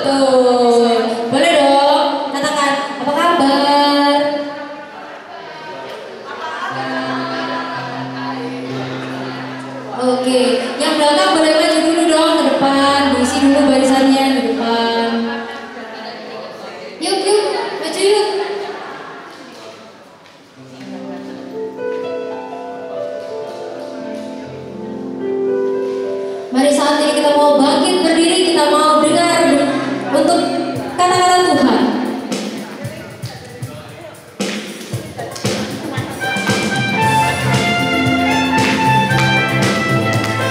Betul. Boleh dong, katakan apa kabar? Oke, yang belakang boleh maju dulu dong ke depan, diisi dulu barisannya di depan. Yuk, yuk, maju yuk. Mari saat ini kita mau bangkit berdiri, kita mau dengar untuk kata-kata Tuhan.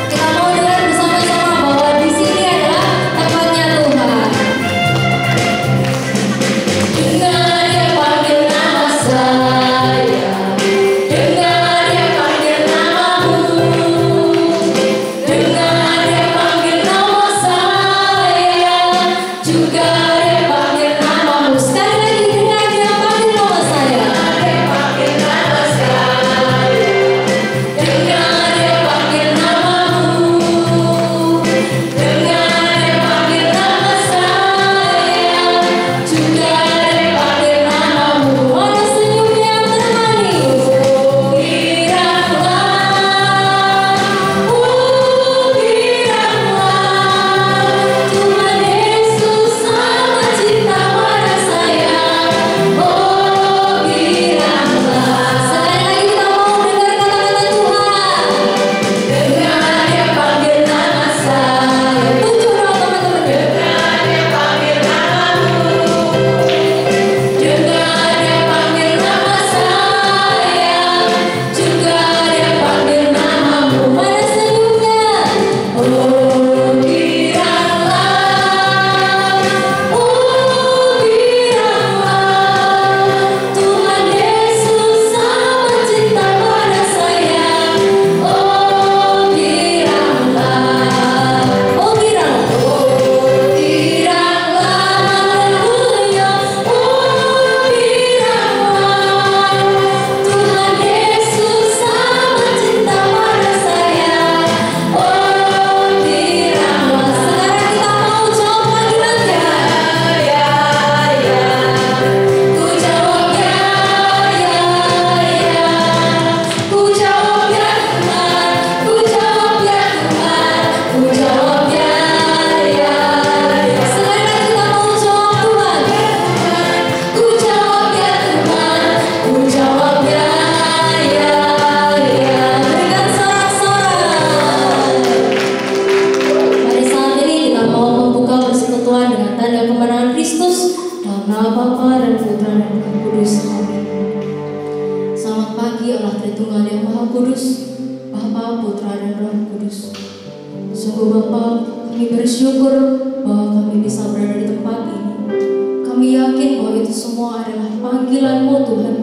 Kita mau dengar bersama-sama bahwa di sini adalah tempatnya Tuhan. Dengar dia panggil nama saya, dengar dia panggil namamu, dengar dia panggil nama saya, juga dia panggil namamu. Sekali lagi dengar dia panggil nama saya, dia panggil nama saya, dengar dia panggil namamu, dengar dia panggil nama saya, juga dia panggil namamu. Mana senyum yang termanis? Oh biarlah Tuhan Yesus sama cinta pada saya. Oh biarlah. Sekali lagi kita mau dengar kata-kata Tuhan. Dengar dia panggil nama saya. Tunjuk dong teman-teman. Dengar dia panggil namamu, dengar dia panggil nama saya, juga dia panggil namamu. Mana senyumnya? Oh biarlah Tuhan Yesus sama cinta pada saya. Oh biarlah, oh biarlah, haleluya. Oh biarlah Tuhan Yesus sama cinta pada saya. Oh biarlah. Sekarang kita mau jawab panggilannya. Ya, ku jawab ya, ku jawab ya Tuhan, ku jawab ya Tuhan, ku jawab ya. Sekali lagi kita mau jawab Tuhan. Ku jawab ya Tuhan, ku jawab ya. Berikan sorak-sorai. Mari saat ini kita mau membuka persekutuan dengan tanda kemenangan Kristus dalam nama Bapa dan Putra dan Roh Kudus. Amin. Selamat pagi Allah Tritunggal yang Maha Kudus, Bapa, Putra dan Roh Kudus. Sungguh Bapa, kami bersyukur bahwa kami bisa berada di tempat ini. Kami yakin bahwa itu semua adalah panggilan-Mu Tuhan,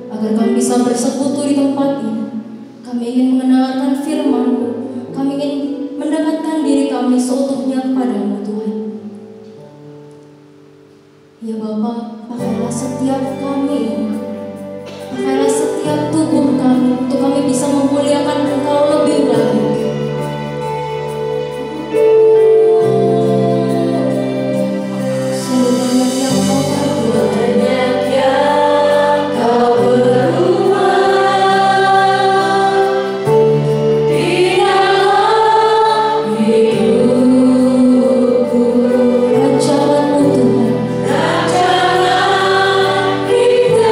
agar kami bisa bersekutu di tempat ini. Kami ingin mengenalkan firman-Mu, kami ingin mendekatkan diri kami seutuhnya kepadamu Tuhan. Ya Bapa, pakailah setiap kami, pakailah setiap tubuh kami, untuk kami bisa memuliakan Engkau lebih lagi. Sungguh banyak yang Kau berbuat, banyak yang Kau berbuat di dalam hidupku. Rancangan-Mu Tuhan, rancangan hidupku.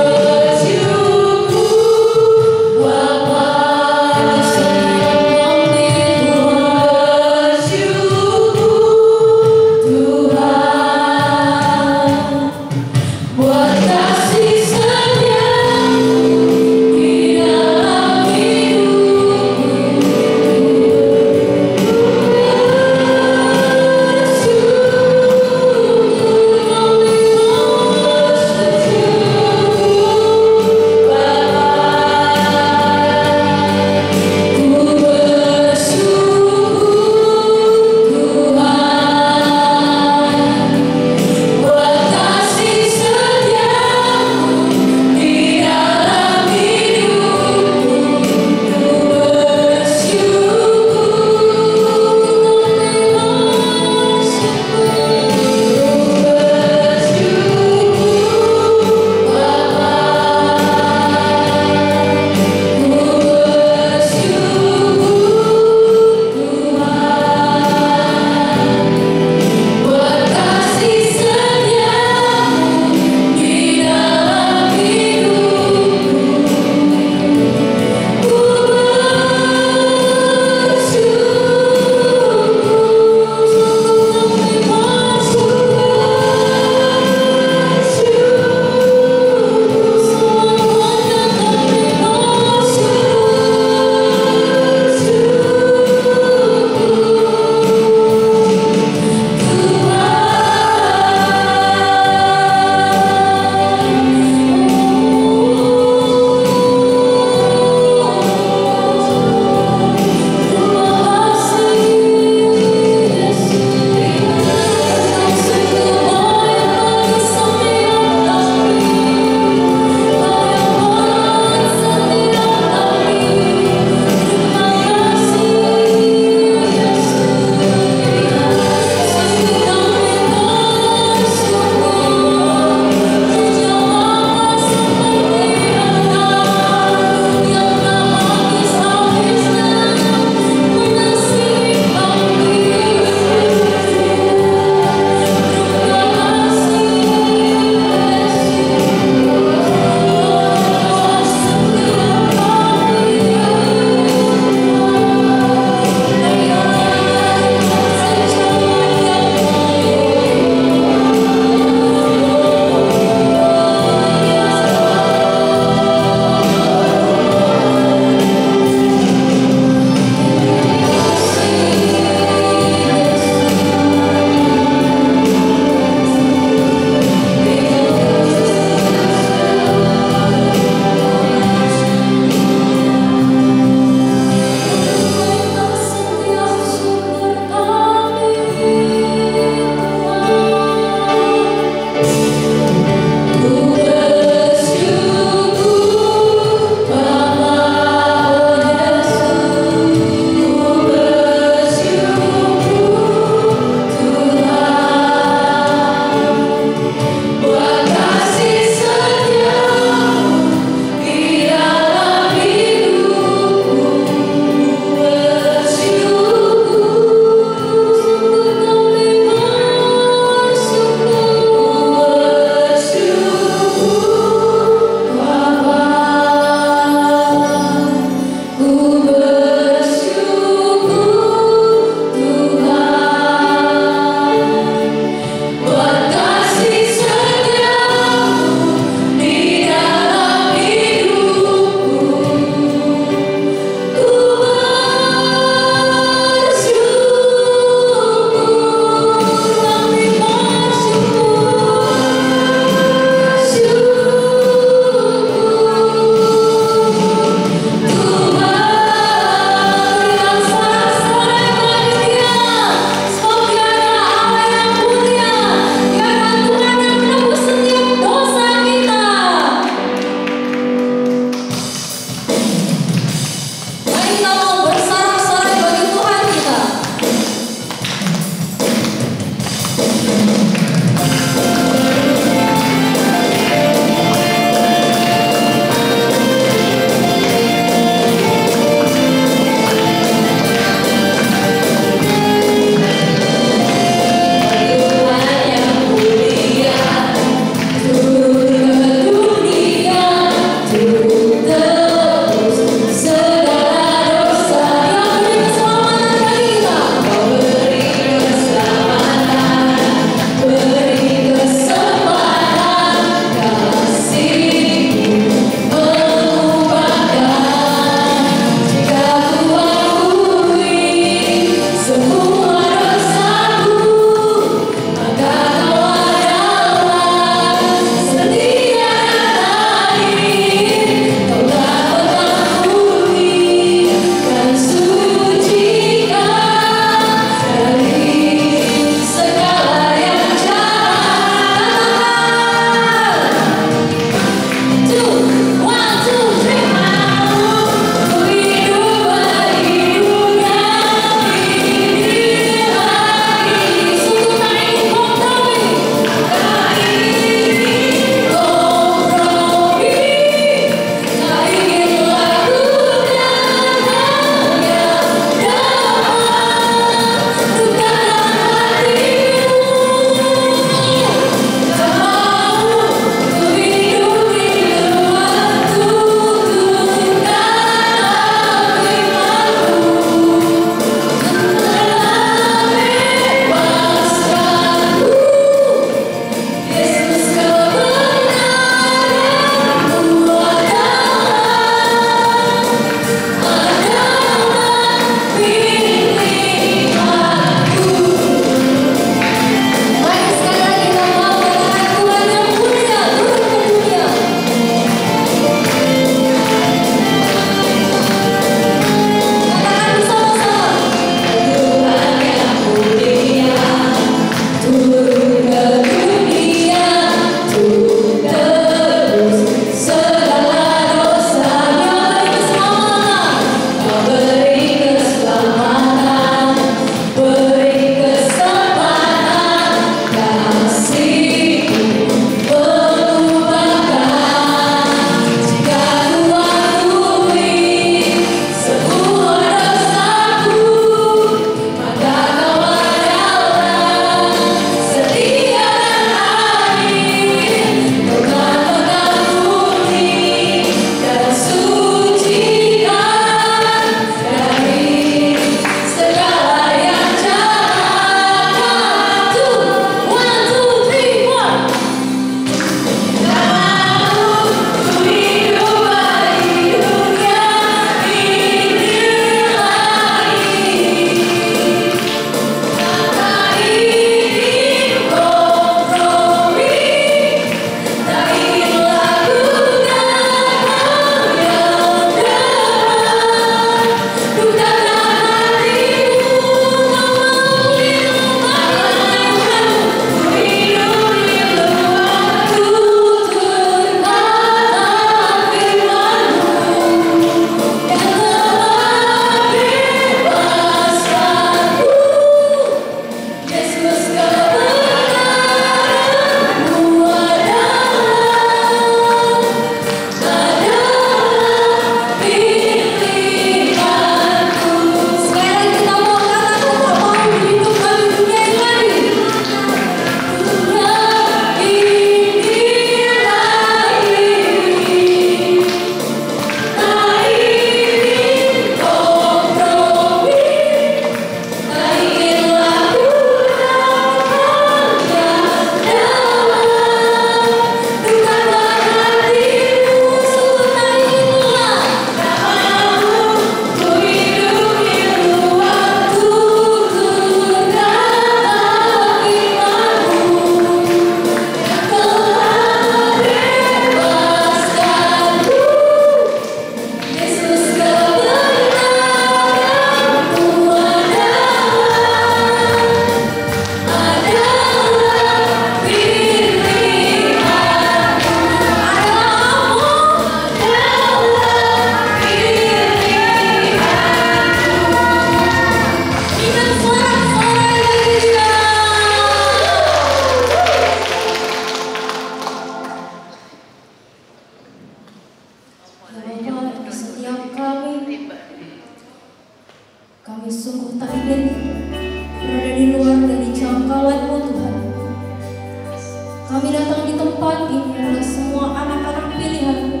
tempat ini adalah semua anak-anak pilihan-Mu.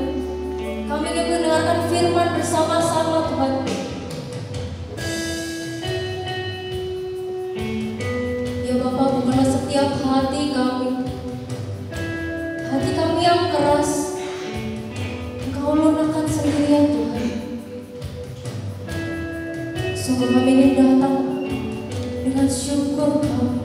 Kami ingin mendengarkan firman bersama-sama Tuhan. Ya Bapa, bukanlah setiap hati kami yang keras, Engkau lunakkan sendirian Tuhan. Sungguh kami ingin datang dengan syukur kami.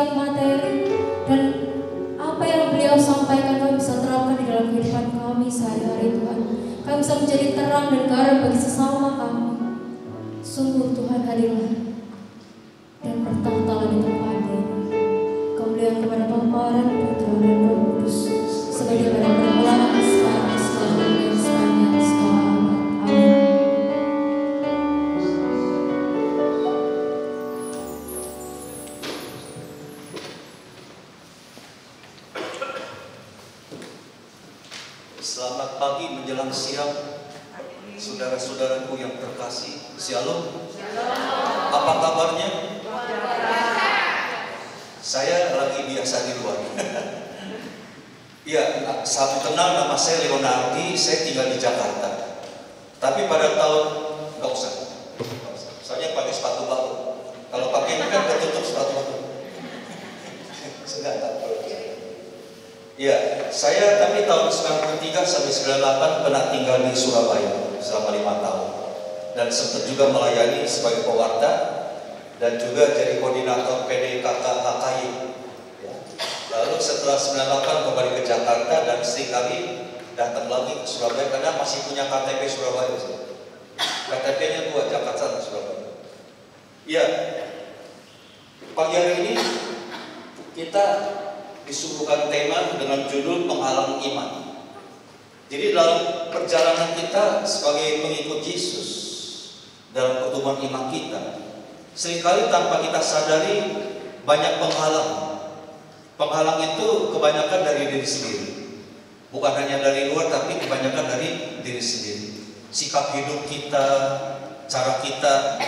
setiap materi dan apa yang beliau sampaikan kami bisa terapkan di dalam kehidupan kami sehari-hari Tuhan. Kami bisa menjadi terang dan garam bagi sesama kami. Sungguh Tuhan hadirlah dan bertahtalah di tempat ini. Kemuliaan kepada Bapa dan Putra dan Roh Kudus sebagaimana permulaan sekarang selalu dan selamanya selamanya. Amin. Selamat pagi menjelang siang, saudara-saudaraku yang terkasih. Shalom. Apa kabarnya? Saya lagi biasa di luar. Ya, salam kenal, nama saya Leonardi, saya tinggal di Jakarta. Tapi pada tahun, nggak usah, soalnya pakai sepatu baru. Kalau pakai ini kan tertutup sepatu baru. Sudah tak perlu. Ya, saya tapi tahun 93 sampai 98 pernah tinggal di Surabaya selama 5 tahun. Dan sempat juga melayani sebagai pewarta dan juga jadi koordinator PDKK HKI. Ya. Lalu setelah 98 kembali ke Jakarta dan seringkali datang lagi ke Surabaya karena masih punya KTP Surabaya. KTP-nya 2 Jakarta dan Surabaya. Ya, pagi hari ini kita disuguhkan tema dengan judul penghalang iman. Jadi dalam perjalanan kita sebagai pengikut Yesus dalam pertumbuhan iman kita, seringkali tanpa kita sadari banyak penghalang. Penghalang itu kebanyakan dari diri sendiri. Bukan hanya dari luar tapi kebanyakan dari diri sendiri. Sikap hidup kita, cara kita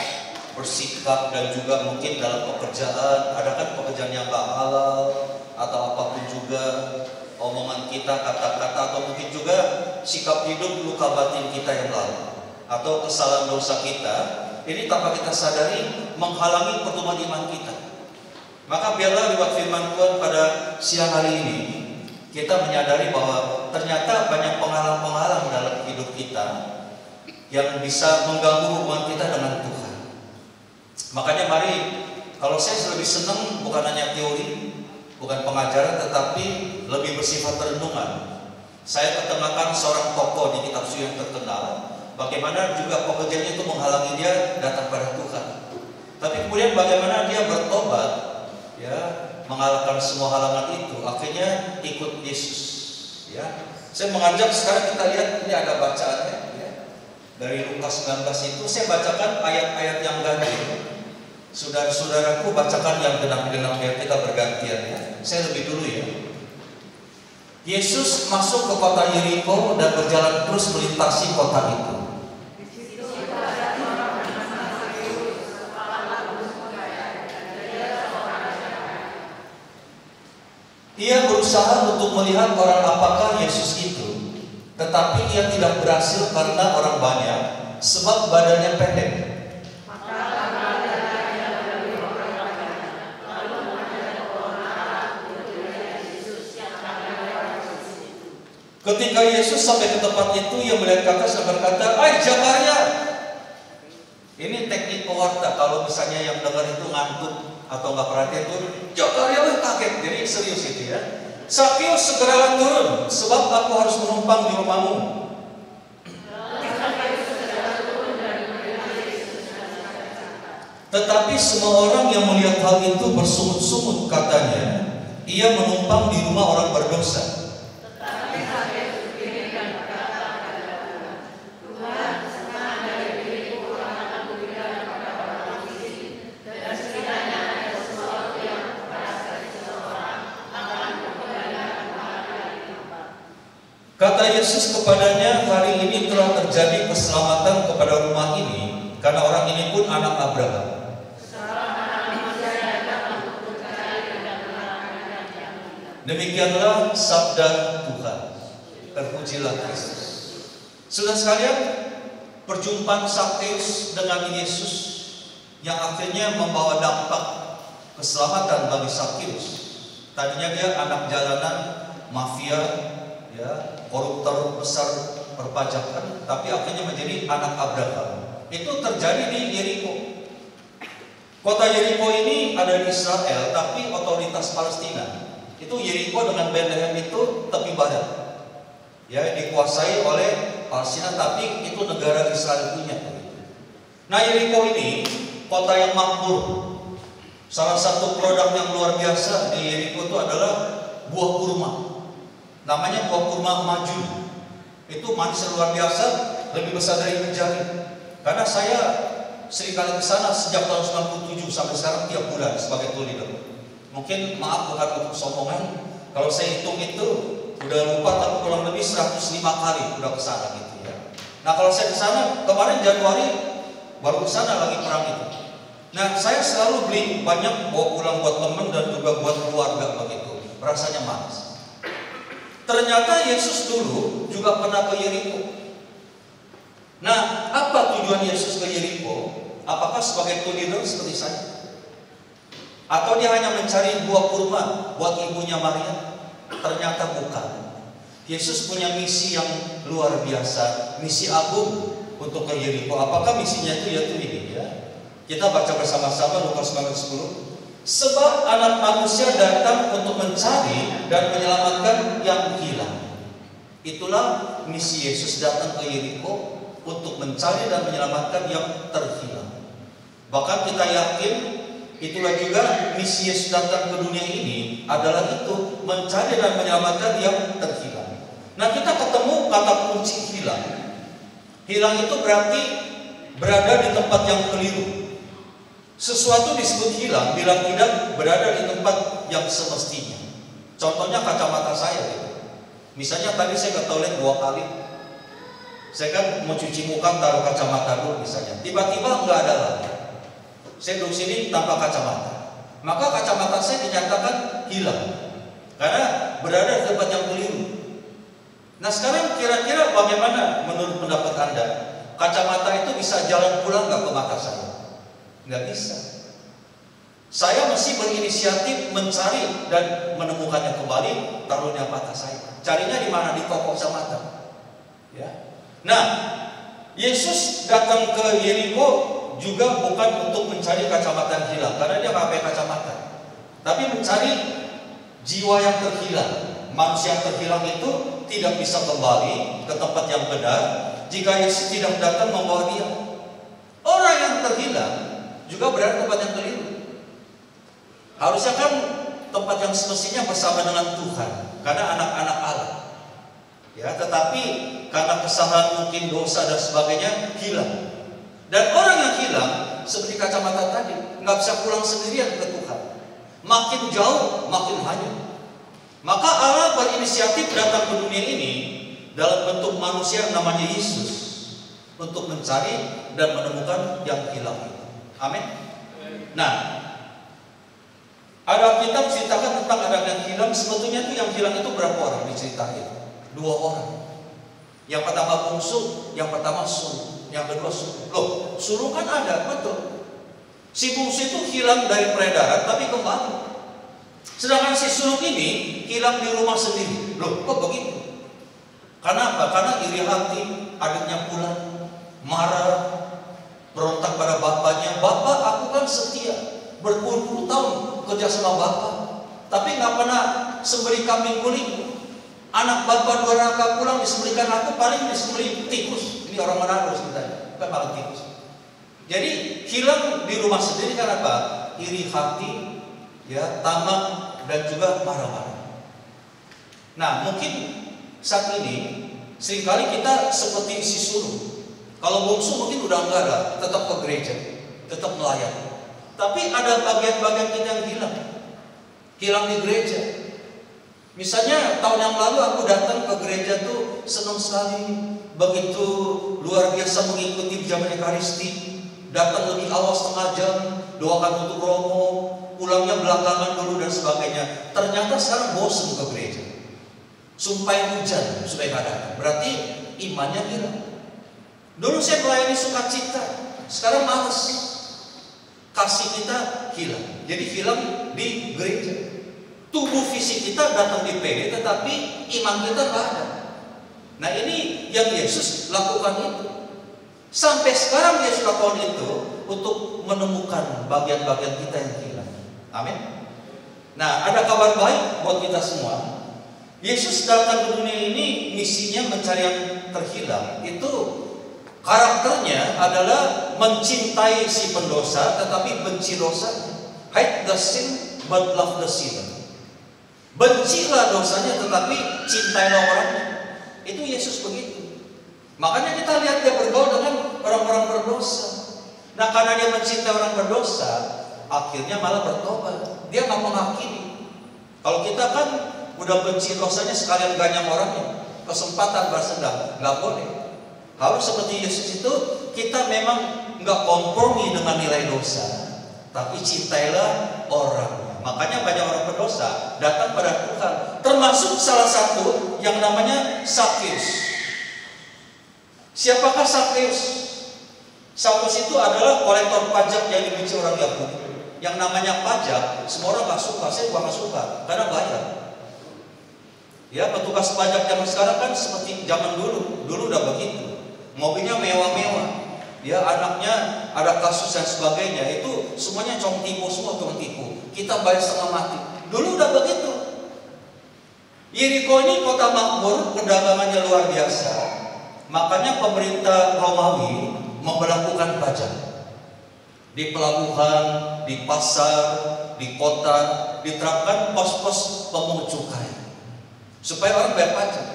bersikap dan juga mungkin dalam pekerjaan, ada kan pekerjaan yang gak halal atau apapun juga, omongan kita, kata-kata, atau mungkin juga sikap hidup luka batin kita yang lalu atau kesalahan dosa kita, ini tanpa kita sadari menghalangi pertumbuhan iman kita. Maka biarlah lewat firman Tuhan pada siang hari ini kita menyadari bahwa ternyata banyak penghalang-penghalang dalam hidup kita yang bisa mengganggu hubungan kita dengan Tuhan. Makanya mari, kalau saya lebih senang bukan hanya teori, bukan pengajaran, tetapi lebih bersifat renungan. Saya ketemakan seorang tokoh di kitab suci yang terkenal, bagaimana juga pekerjaannya itu menghalangi dia datang pada Tuhan. Tapi kemudian bagaimana dia bertobat, ya, mengalahkan semua halangan itu, akhirnya ikut Yesus. Ya, saya mengajak sekarang kita lihat ini ada bacaannya, ya. Dari Lukas 19 itu saya bacakan ayat-ayat yang ganjil. Saudara-saudaraku bacakan yang genap-genap biar kita bergantian, ya. Saya lebih dulu ya. Yesus masuk ke kota Yeriko dan berjalan terus melintasi kota itu. Ia berusaha untuk melihat orang apakah Yesus itu, tetapi ia tidak berhasil karena orang banyak, sebab badannya pendek. Ketika Yesus sampai ke tempat itu, ia melihat ke atas dan berkata, "Hai Zakaria." Ini teknik pewarta. Kalau misalnya yang dengar itu ngantuk atau nggak perhatian itu, Zakaria kaget. Jadi serius itu ya. "Sakius, segeralah turun, sebab aku harus menumpang di rumahmu." Tetapi semua orang yang melihat hal itu bersungut-sungut, katanya, "Ia menumpang di rumah orang berdosa." Kata Yesus kepadanya, "Hari ini telah terjadi keselamatan kepada rumah ini, karena orang ini pun anak Abraham. Demikianlah sabda Tuhan. Terpujilah Kristus." Saudara sekalian, perjumpaan Sakeus dengan Yesus yang akhirnya membawa dampak keselamatan bagi Sakeus. Tadinya dia anak jalanan, mafia, ya, koruptor besar perpajakan, tapi akhirnya menjadi anak Abraham. Itu terjadi di Yeriko. Kota Yeriko ini ada di Israel, tapi otoritas Palestina. Itu Yeriko dengan Bethlehem itu tepi barat, ya, dikuasai oleh Palestina, tapi itu negara Israel punya. Nah, Yeriko ini kota yang makmur. Salah satu produk yang luar biasa di Yeriko itu adalah buah kurma. Namanya buah kurma majun. Itu manis luar biasa, lebih besar dari jari. Karena saya seringkali ke sana sejak tahun 97 sampai sekarang tiap bulan sebagai tour leader. Mungkin maaf bukan untuk sombongan, kalau saya hitung itu udah lupa, tapi kurang lebih 105 kali udah ke sana gitu ya. Nah, kalau saya ke sana kemarin Januari baru ke sana lagi perang itu. Nah, saya selalu beli banyak bawa pulang buat teman dan juga buat keluarga begitu. Rasanya manis. Ternyata Yesus dulu juga pernah ke Yeriko. Nah, apa tujuan Yesus ke Yeriko? Apakah sebagai tour leader seperti saya? Atau dia hanya mencari buah kurma buat ibunya Maria? Ternyata bukan. Yesus punya misi yang luar biasa, misi agung untuk ke Yeriko. Apakah misinya itu? Yaitu ini ya. Kita baca bersama-sama Lukas 10. Sebab anak manusia datang untuk mencari dan menyelamatkan yang hilang. Itulah misi Yesus datang ke Yeriko, untuk mencari dan menyelamatkan yang terhilang. Bahkan kita yakin itulah juga misi Yesus datang ke dunia ini, adalah itu, mencari dan menyelamatkan yang terhilang. Nah, kita ketemu kata kunci hilang. Hilang itu berarti berada di tempat yang keliru. Sesuatu disebut hilang bila tidak berada di tempat yang semestinya. Contohnya kacamata saya gitu. Misalnya tadi saya ke toilet 2 kali. Saya kan mau cuci muka, taruh kacamata dulu misalnya. Tiba-tiba nggak ada lagi. Saya duduk sini tanpa kacamata. Maka kacamata saya dinyatakan hilang. Karena berada di tempat yang keliru. Nah, sekarang kira-kira bagaimana menurut pendapat Anda? Kacamata itu bisa jalan pulang nggak ke mata saya? Nggak bisa. Saya mesti berinisiatif mencari dan menemukannya kembali, taruhnya mata saya. Carinya di mana? Di toko kacamata. Ya. Nah, Yesus datang ke Yeriko juga bukan untuk mencari kacamata yang hilang, karena dia nggak pakai kacamata, tapi mencari jiwa yang terhilang. Manusia yang terhilang itu tidak bisa kembali ke tempat yang benar jika Yesus tidak datang membawa dia. Orang yang terhilang juga berada di tempat yang keliru. Harusnya kan tempat yang semestinya bersama dengan Tuhan, karena anak-anak Allah. Ya, tetapi karena kesalahan, mungkin dosa dan sebagainya, hilang. Dan orang yang hilang seperti kacamata tadi nggak bisa pulang sendirian ke Tuhan. Makin jauh, makin hanyut. Maka Allah berinisiatif datang ke dunia ini dalam bentuk manusia yang namanya Yesus, untuk mencari dan menemukan yang hilang. Amin. Nah, ada kitab ceritakan tentang ada yang hilang. Sebetulnya itu yang hilang itu berapa orang diceritain? 2 orang. Yang pertama bungsu, yang pertama sulung, yang kedua sulung. Loh, sulung kan ada, betul. Si bungsu itu hilang dari peredaran tapi kembali. Sedangkan si sulung ini hilang di rumah sendiri. Loh, kok begitu? Karena apa? Karena iri hati, adiknya pulang, marah, berontak pada bapaknya. Bapak, aku kan setia, berpuluh-puluh tahun kerja sama bapak, tapi nggak pernah sembelih kambing guling. Anak bapak 2 raka pulang disembelihkan aku, paling disembelih tikus. Ini orang Manado ceritanya, bukan malah tikus. Jadi hilang di rumah sendiri karena apa? Iri hati, ya, tamak, dan juga marah-marah. Nah, mungkin saat ini seringkali kita seperti si sulung. Kalau bungsu mungkin udah enggak ada, tetap ke gereja, tetap melayani. Tapi ada bagian-bagian kita yang hilang di gereja. Misalnya tahun yang lalu aku datang ke gereja tuh senang sekali, begitu luar biasa mengikuti zaman Ekaristi. Datang lebih awal setengah jam, doakan untuk romo, pulangnya belakangan dulu dan sebagainya. Ternyata sekarang bosan ke gereja. Sumpahin hujan supaya nggak datang. Berarti imannya hilang. Dulu saya melayani sukacita, sekarang malas. Kasih kita hilang. Jadi hilang di gereja. Tubuh fisik kita datang di PD, tetapi iman kita nggak ada. Nah, ini yang Yesus lakukan itu. Sampai sekarang Yesus lakukan itu untuk menemukan bagian-bagian kita yang hilang. Amin. Nah, ada kabar baik buat kita semua. Yesus datang ke dunia ini misinya mencari yang terhilang. Itu karakternya adalah mencintai si pendosa tetapi benci dosanya. Hate the sin but love the sinner. Bencilah dosanya tetapi cintailah orangnya. Itu Yesus begitu. Makanya kita lihat dia bergaul dengan orang-orang berdosa. Nah, karena dia mencintai orang berdosa, akhirnya malah bertobat. Dia nggak menghakimi. Kalau kita kan udah benci dosanya sekalian ganyang orangnya, kesempatan balas dendam, nggak boleh. Harus seperti Yesus itu, kita memang nggak kompromi dengan nilai dosa, tapi cintailah orang. Makanya banyak orang berdosa datang pada Tuhan, termasuk salah satu yang namanya Sakeus. Siapakah Sakeus? Sakeus itu adalah kolektor pajak yang dibenci orang Yahudi. Yang namanya pajak, semua orang nggak suka, saya juga nggak suka, karena bayar. Ya, petugas pajak zaman sekarang kan seperti zaman dulu. Dulu udah begitu. Mobilnya mewah-mewah. Ya, anaknya ada kasus dan sebagainya. Itu semuanya cong tipu, semua cong tipu. Kita bayar setengah mati. Dulu udah begitu. Yeriko ini kota makmur, perdagangannya luar biasa. Makanya pemerintah Romawi memberlakukan pajak. Di pelabuhan, di pasar, di kota, diterapkan pos-pos pemungut cukai supaya orang bayar pajak.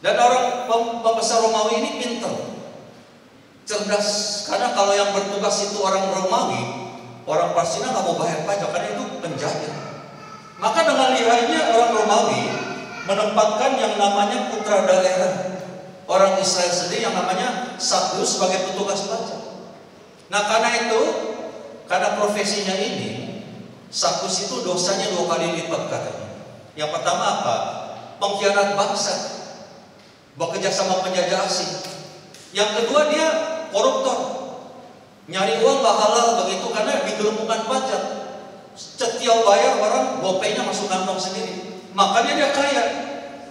Dan orang pembesar Romawi ini pintar, cerdas, karena kalau yang bertugas itu orang Romawi, orang Palestina nggak mau bayar pajak karena itu penjajah. Maka dengan lihainya orang Romawi menempatkan yang namanya putra daerah orang Israel sendiri yang namanya Sakeus sebagai petugas pajak. Nah, karena profesinya ini, Sakeus itu dosanya 2 kali lipat katanya. Yang pertama apa? Pengkhianat bangsa, bekerja sama penjajah asing. Yang kedua dia koruptor, nyari uang gak halal begitu karena digelembungkan pajak. Setiap bayar orang gopenya masuk kantong sendiri. Makanya dia kaya.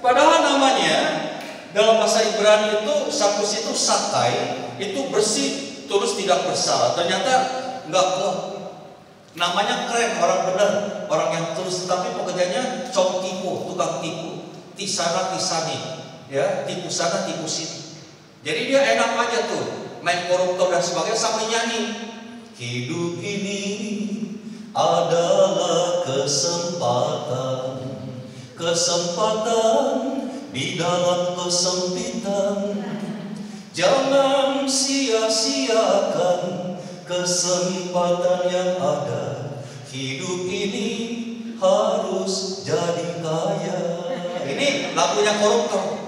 Padahal namanya dalam bahasa Ibrani itu Sakeus itu sakai, itu bersih, tulus tidak bersalah. Ternyata enggak kok. Namanya keren, orang benar, orang yang tulus, tapi pekerjaannya cong tipu, tukang tipu, tisana tisani, ya, tipu sana tipu sini. Jadi dia enak aja tuh, main koruptor dan sebagainya sambil nyanyi. Hidup ini adalah kesempatan, kesempatan di dalam kesempitan. Jangan sia-siakan kesempatan yang ada. Hidup ini harus jadi kaya. Ini lagunya koruptor.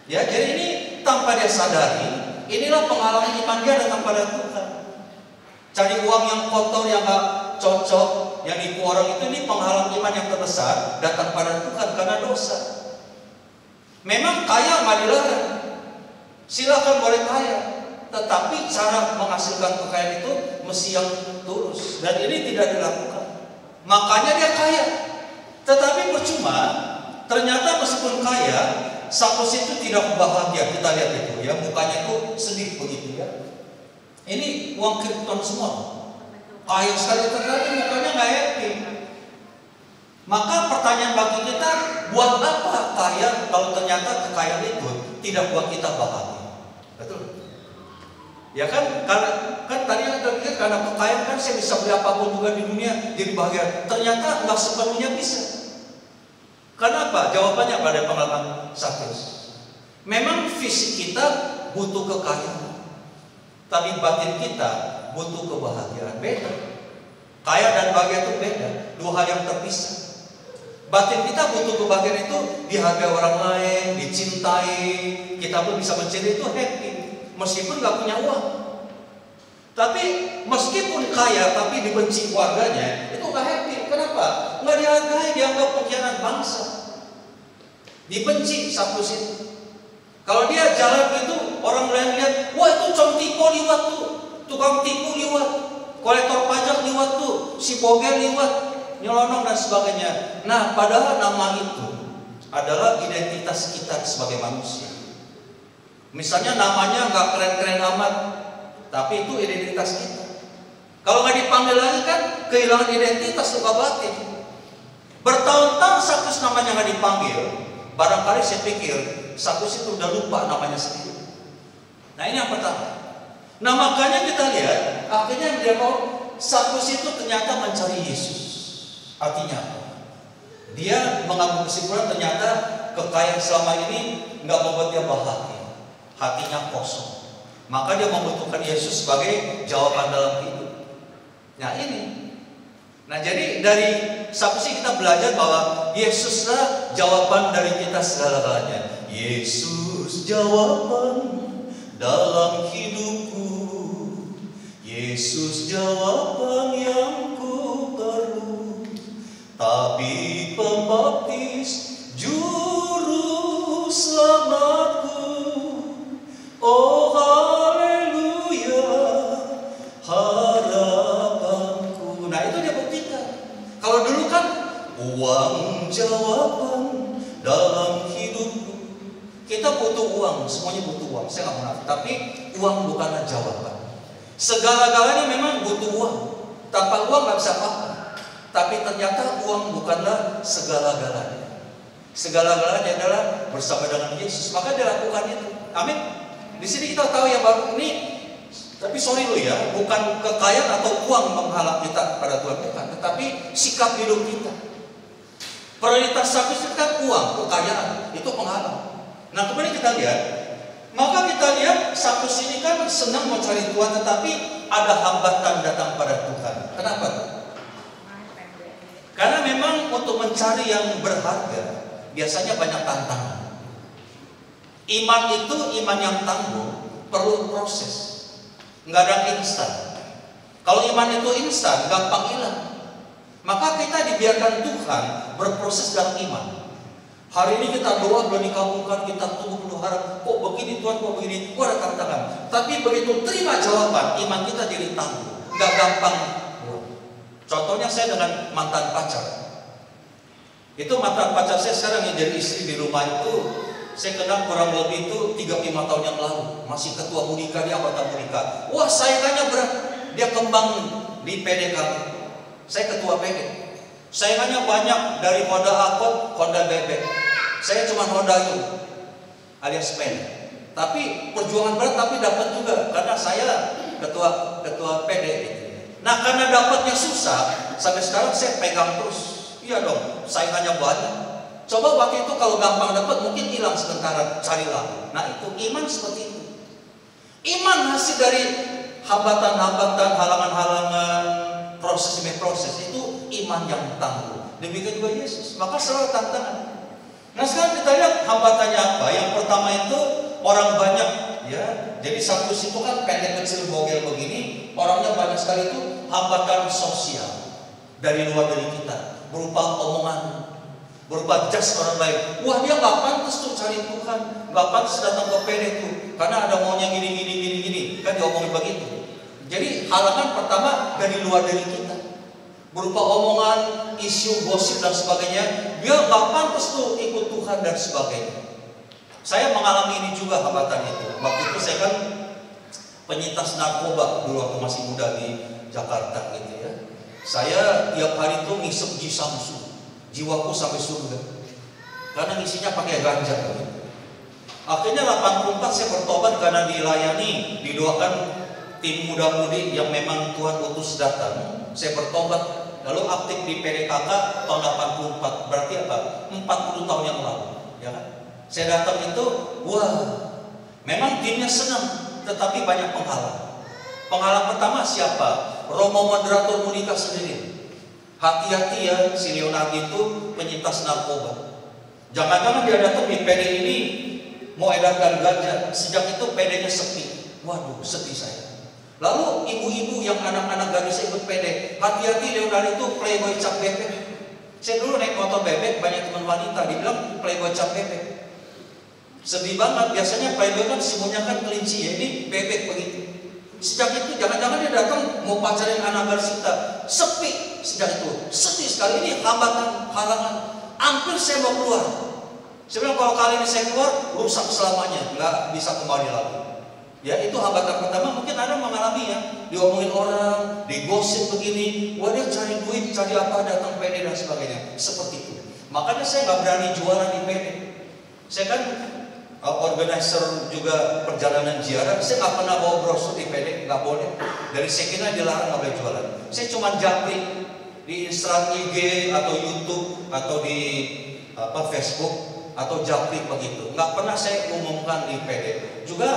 Ya, jadi ini tanpa dia sadari, inilah pengalaman iman dia datang pada Tuhan. Cari uang yang kotor, yang gak cocok, yang nipu orang itu, ini pengalaman iman yang terbesar datang pada Tuhan karena dosa. Memang kaya nggak dilarang, silakan boleh kaya, tetapi cara menghasilkan kekayaan itu mesti yang tulus, dan ini tidak dilakukan. Makanya dia kaya, tetapi percuma. Ternyata meskipun kaya, Sakeus itu tidak bahagia. Kita lihat itu, ya, mukanya itu sedih begitu, ya. Ini uang Krypton semua, kaya sekali, tetapi mukanya nggak happy. Maka pertanyaan bagi kita, buat apa kaya kalau ternyata kekayaan itu tidak buat kita bahagia? Betul? Ya kan? Kan tadi kita pikir karena kekayaan kan saya bisa beli apapun juga di dunia jadi bahagia. Ternyata nggak sepenuhnya bisa. Kenapa? Jawabannya pada pengalaman Sakeus. Memang fisik kita butuh kekayaan, tapi batin kita butuh kebahagiaan. Beda. Kaya dan bahagia itu beda, dua hal yang terpisah. Batin kita butuh kebahagiaan itu dihargai orang lain, dicintai. Kita pun bisa mencintai itu happy, meskipun nggak punya uang. Tapi meskipun kaya tapi dibenci keluarganya, itu nggak happy. Kenapa? Nggak dihargai, dianggap pengkhianat bangsa. Dibenci Sakeus itu. Kalau dia jalan gitu, orang lain lihat, wah itu cong tipu liwat tuh, tukang tipu liwat, kolektor pajak liwat tuh, si bogel liwat, nyelonong dan sebagainya. Nah, padahal nama itu adalah identitas kita sebagai manusia. Misalnya namanya nggak keren-keren amat, tapi itu identitas kita. Kalau nggak dipanggil lagi kan kehilangan identitas, luka batin. nggak dipanggil, barangkali saya pikir Sakus itu udah lupa namanya sendiri. Nah ini yang pertama. Nah makanya kita lihat, akhirnya dia tahu Sakus itu ternyata mencari Yesus. Artinya apa? Dia mengambil kesimpulan ternyata kekayaan selama ini nggak membuat dia bahagia, hatinya kosong. Maka dia membutuhkan Yesus sebagai jawaban dalam hidup. Nah ini. Nah jadi dari Saksi kita belajar bahwa Yesuslah jawaban dari kita segala-galanya. Yesus jawaban dalam hidupku, Yesus jawaban yang ku perlu, tabib pembaptis juru selamatku. Oh haleluya, harapanku. Nah itu dia buktikan. Kalau dulu kan uang jawaban dalam hidupku. Kita butuh uang, semuanya butuh uang. Saya nggak munafik, tapi uang bukanlah jawaban. Segala-galanya memang butuh uang. Tanpa uang nggak bisa apa-apa. Tapi ternyata uang bukanlah segala-galanya. Segala-galanya adalah bersama dengan Yesus. Maka dia lakukan itu. Amin. Di sini kita tahu yang baru ini. Tapi sorry lo ya, bukan kekayaan atau uang menghalang kita pada Tuhan, bukan. Tetapi sikap hidup kita. Prioritas satu itu kan uang, kekayaan, itu penghalang. Nah kemudian kita lihat, maka kita lihat Sakus ini kan senang mencari Tuhan, tetapi ada hambatan datang pada Tuhan. Kenapa? Karena memang untuk mencari yang berharga biasanya banyak tantangan. Iman itu iman yang tangguh, perlu proses. Nggak ada instan. Kalau iman itu instan, gampang hilang. Maka kita dibiarkan Tuhan berproses dalam iman. Hari ini kita doa belum dikabulkan, kita tunggu penuh harap. Kok begini Tuhan, kok begini? Kok ada tantangan. Tapi begitu terima jawaban, iman kita jadi tangguh. Nggak gampang. Contohnya saya dengan mantan pacar. Itu mantan pacar saya sekarang yang jadi istri di rumah itu. Saya kenal kurang lebih itu 35 tahun yang lalu. Masih ketua Munika, dia anggota Munika. Wah saingannya berat. Dia kembang di PD kami. Saya ketua PD. Saingannya banyak, dari Honda Accord, Honda Bebek. Saya cuma Honda U alias pen. Tapi perjuangan berat, tapi dapat juga karena saya ketua PD. Nah karena dapatnya susah, sampai sekarang saya pegang terus. Iya dong, saingannya banyak. Coba waktu itu kalau gampang dapat mungkin hilang sebentar, cari lagi. Nah itu iman seperti itu. Iman hasil dari hambatan-hambatan, halangan-halangan, proses demi proses, itu iman yang tangguh. Demikian juga Yesus. Maka selalu tantangan. Nah sekarang kita lihat hambatannya apa. Yang pertama itu orang banyak, ya. Jadi Sakus itu kan pendek kecil bogel begini, orangnya banyak sekali itu hambatan sosial dari luar dari kita, berupa omongan, berupa jas orang lain. Wah dia nggak pantas tuh cari Tuhan, nggak pantas datang ke PD tuh, karena ada maunya gini, kan diomongin begitu. Jadi halangan pertama dari luar dari kita, berupa omongan, isu, gosip dan sebagainya. Dia nggak pantas tuh ikut Tuhan dan sebagainya. Saya mengalami ini juga hambatan itu. Waktu itu saya kan penyintas narkoba dulu waktu masih muda di Jakarta gitu ya. Saya tiap hari tuh ngisep jisamsu, jiwaku sampai surga. Karena ngisinya pakai ganja gitu. Akhirnya 84 saya bertobat karena dilayani, didoakan tim muda-mudi yang memang Tuhan utus datang. Saya bertobat, lalu aktif di PDKK tahun 84. Berarti apa? 40 tahun yang lalu, ya kan? Saya datang itu, wah, memang timnya senang, tetapi banyak penghalang. Penghalang pertama siapa? Romo moderator Munika sendiri. Hati-hati ya, si Leonardo itu penyintas narkoba. Jangan-jangan dia datang di PD ini mau edarkan ganja. Sejak itu PD-nya sepi. Waduh, sedih saya. Lalu ibu-ibu yang anak-anak gadis ikut PD, hati-hati Leonardo itu playboy cap bebek. Saya dulu naik motor bebek, banyak teman wanita dibilang playboy cap bebek. Sedih banget, biasanya playboy kan semuanya kan kelinci ya, ini bebek begitu. Sejak itu jangan-jangan dia datang mau pacarin anak gadis kita, sepi. Sejak itu sedih sekali, ini hambatan, halangan. Hampir saya mau keluar. Saya bilang kalau kali ini saya keluar, rusak selamanya, nggak bisa kembali lagi. Ya itu hambatan pertama, mungkin Anda mengalami ya, diomongin orang, digosip begini, wah dia cari duit, cari apa, datang PD dan sebagainya. Seperti itu. Makanya saya nggak berani jualan di PD. Saya kan organizer juga perjalanan ziarah. Saya nggak pernah bawa brosur di PD, nggak boleh. Dari Sekina dilarang nggak boleh jualan. Saya cuma japri di Instagram, IG atau YouTube atau di Facebook atau japri begitu. Nggak pernah saya umumkan di PD. Juga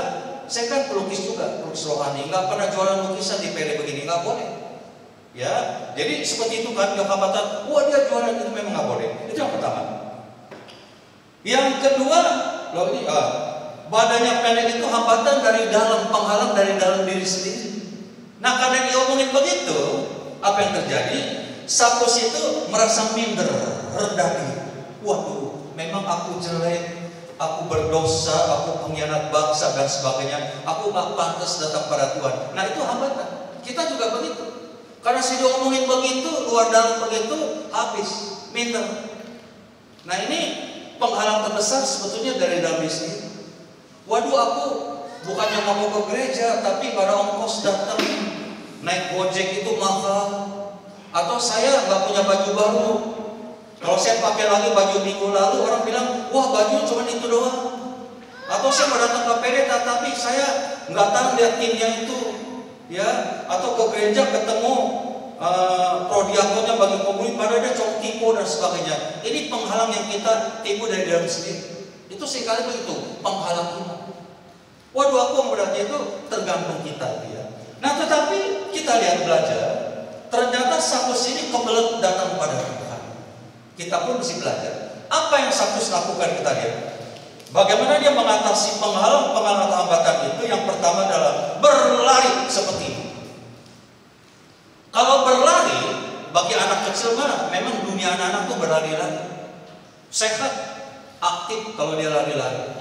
saya kan pelukis juga, pelukis rohani. Nggak pernah jualan lukisan di PD begini, nggak boleh. Ya, jadi seperti itu kan hambatan. Wah dia jualan itu memang nggak boleh. Itu yang pertama. Yang kedua, loh ini badannya pendek itu hambatan dari dalam, penghalang dari dalam diri sendiri. Nah karena diomongin begitu, apa yang terjadi? Sakus itu merasa minder, rendah diri. Waduh, memang aku jelek, aku berdosa, aku pengkhianat bangsa dan sebagainya. Aku gak pantas datang pada Tuhan. Nah itu hambatan. Kita juga begitu. Karena saya diomongin begitu, luar dalam begitu, habis, minder. Nah ini penghalang terbesar sebetulnya dari dalam diri sendiri. Waduh, aku bukannya nggak mau ke gereja, tapi pada ongkos datang naik gojek itu mahal. Atau saya nggak punya baju baru. Kalau saya pakai lagi baju minggu lalu, orang bilang, wah baju cuma itu doang. Atau saya mau datang ke PD, tapi saya nggak tahu lihat timnya itu, ya. Atau ke gereja ketemu prodiakonnya bagi komunis, padahal dia cuma tipu dan sebagainya. Ini penghalang yang kita tipu dari dalam sendiri. Itu seringkali begitu, penghalang kita. Waduh, aku mau belajar itu tergantung kita, ya. Nah, tetapi kita lihat belajar, ternyata Sakus ini kebelet datang pada Tuhan. Kita pun mesti belajar. Apa yang Sakus lakukan kita lihat? Bagaimana dia mengatasi penghalang hambatan itu? Yang pertama adalah berlari seperti ini. Kalau berlari, bagi anak kecil mah memang dunia anak-anak tuh berlari-lari. Sehat, aktif kalau dia lari-lari.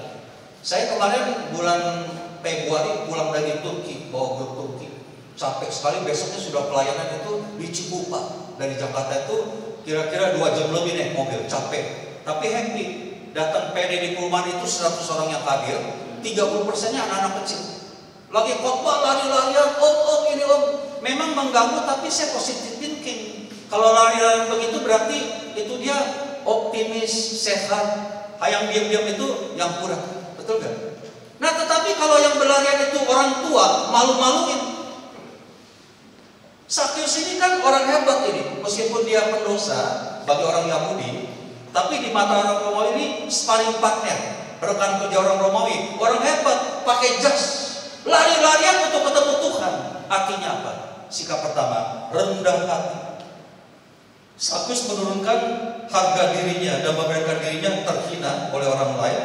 Saya kemarin bulan Februari pulang dari Turki, bawa grup Turki. Capek sekali, besoknya sudah pelayanan itu di Cikupa. Dari Jakarta itu kira-kira 2 jam lebih naik mobil, capek. Tapi happy. Datang PD di perumahan itu 100 orang yang hadir, 30%-nya anak-anak kecil. Lagi khotbah lari-larian, om ini om. Memang mengganggu, tapi saya positive thinking. Kalau lari-lari begitu berarti itu dia optimis, sehat. Yang diam-diam itu yang kurang. Betul gak? Nah tetapi kalau yang berlarian itu orang tua, malu-maluin. Sakyus ini kan orang hebat ini. Meskipun dia pendosa bagi orang Yahudi, tapi di mata orang Romawi ini sparring partner, rekan kerja orang Romawi. Orang hebat, pakai jas, lari-larian untuk ketemu Tuhan. Artinya apa? Sikap pertama, rendah hati. Sakyus menurunkan harga dirinya dan memberikan dirinya terhina oleh orang lain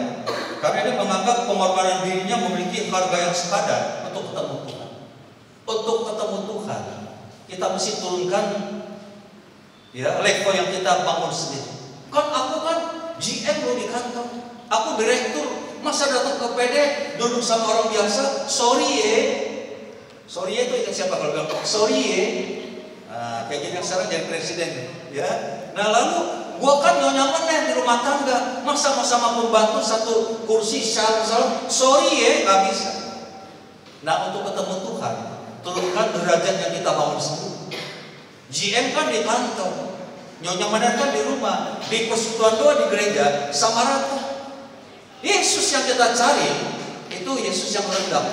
karena dia menganggap pengorbanan dirinya memiliki harga yang sepadan untuk ketemu Tuhan. Untuk ketemu Tuhan, kita mesti turunkan ya level yang kita bangun sendiri. Kan aku kan GM loh di kantor, aku direktur, masa datang ke PD duduk sama orang biasa, sorry itu ingat siapa kalau bilang sorry kayak gini yang sekarang jadi presiden ya. Nah lalu gua kan nyaman di rumah tangga, masa sama pembantu satu kursi salam sorry nggak bisa. Nah untuk ketemu Tuhan, turunkan derajat yang kita bangun sendiri. GM kan di kantor, Nyonya Madar kan di rumah, di persekutuan doa di gereja sama rata. Yesus yang kita cari itu Yesus yang rendah.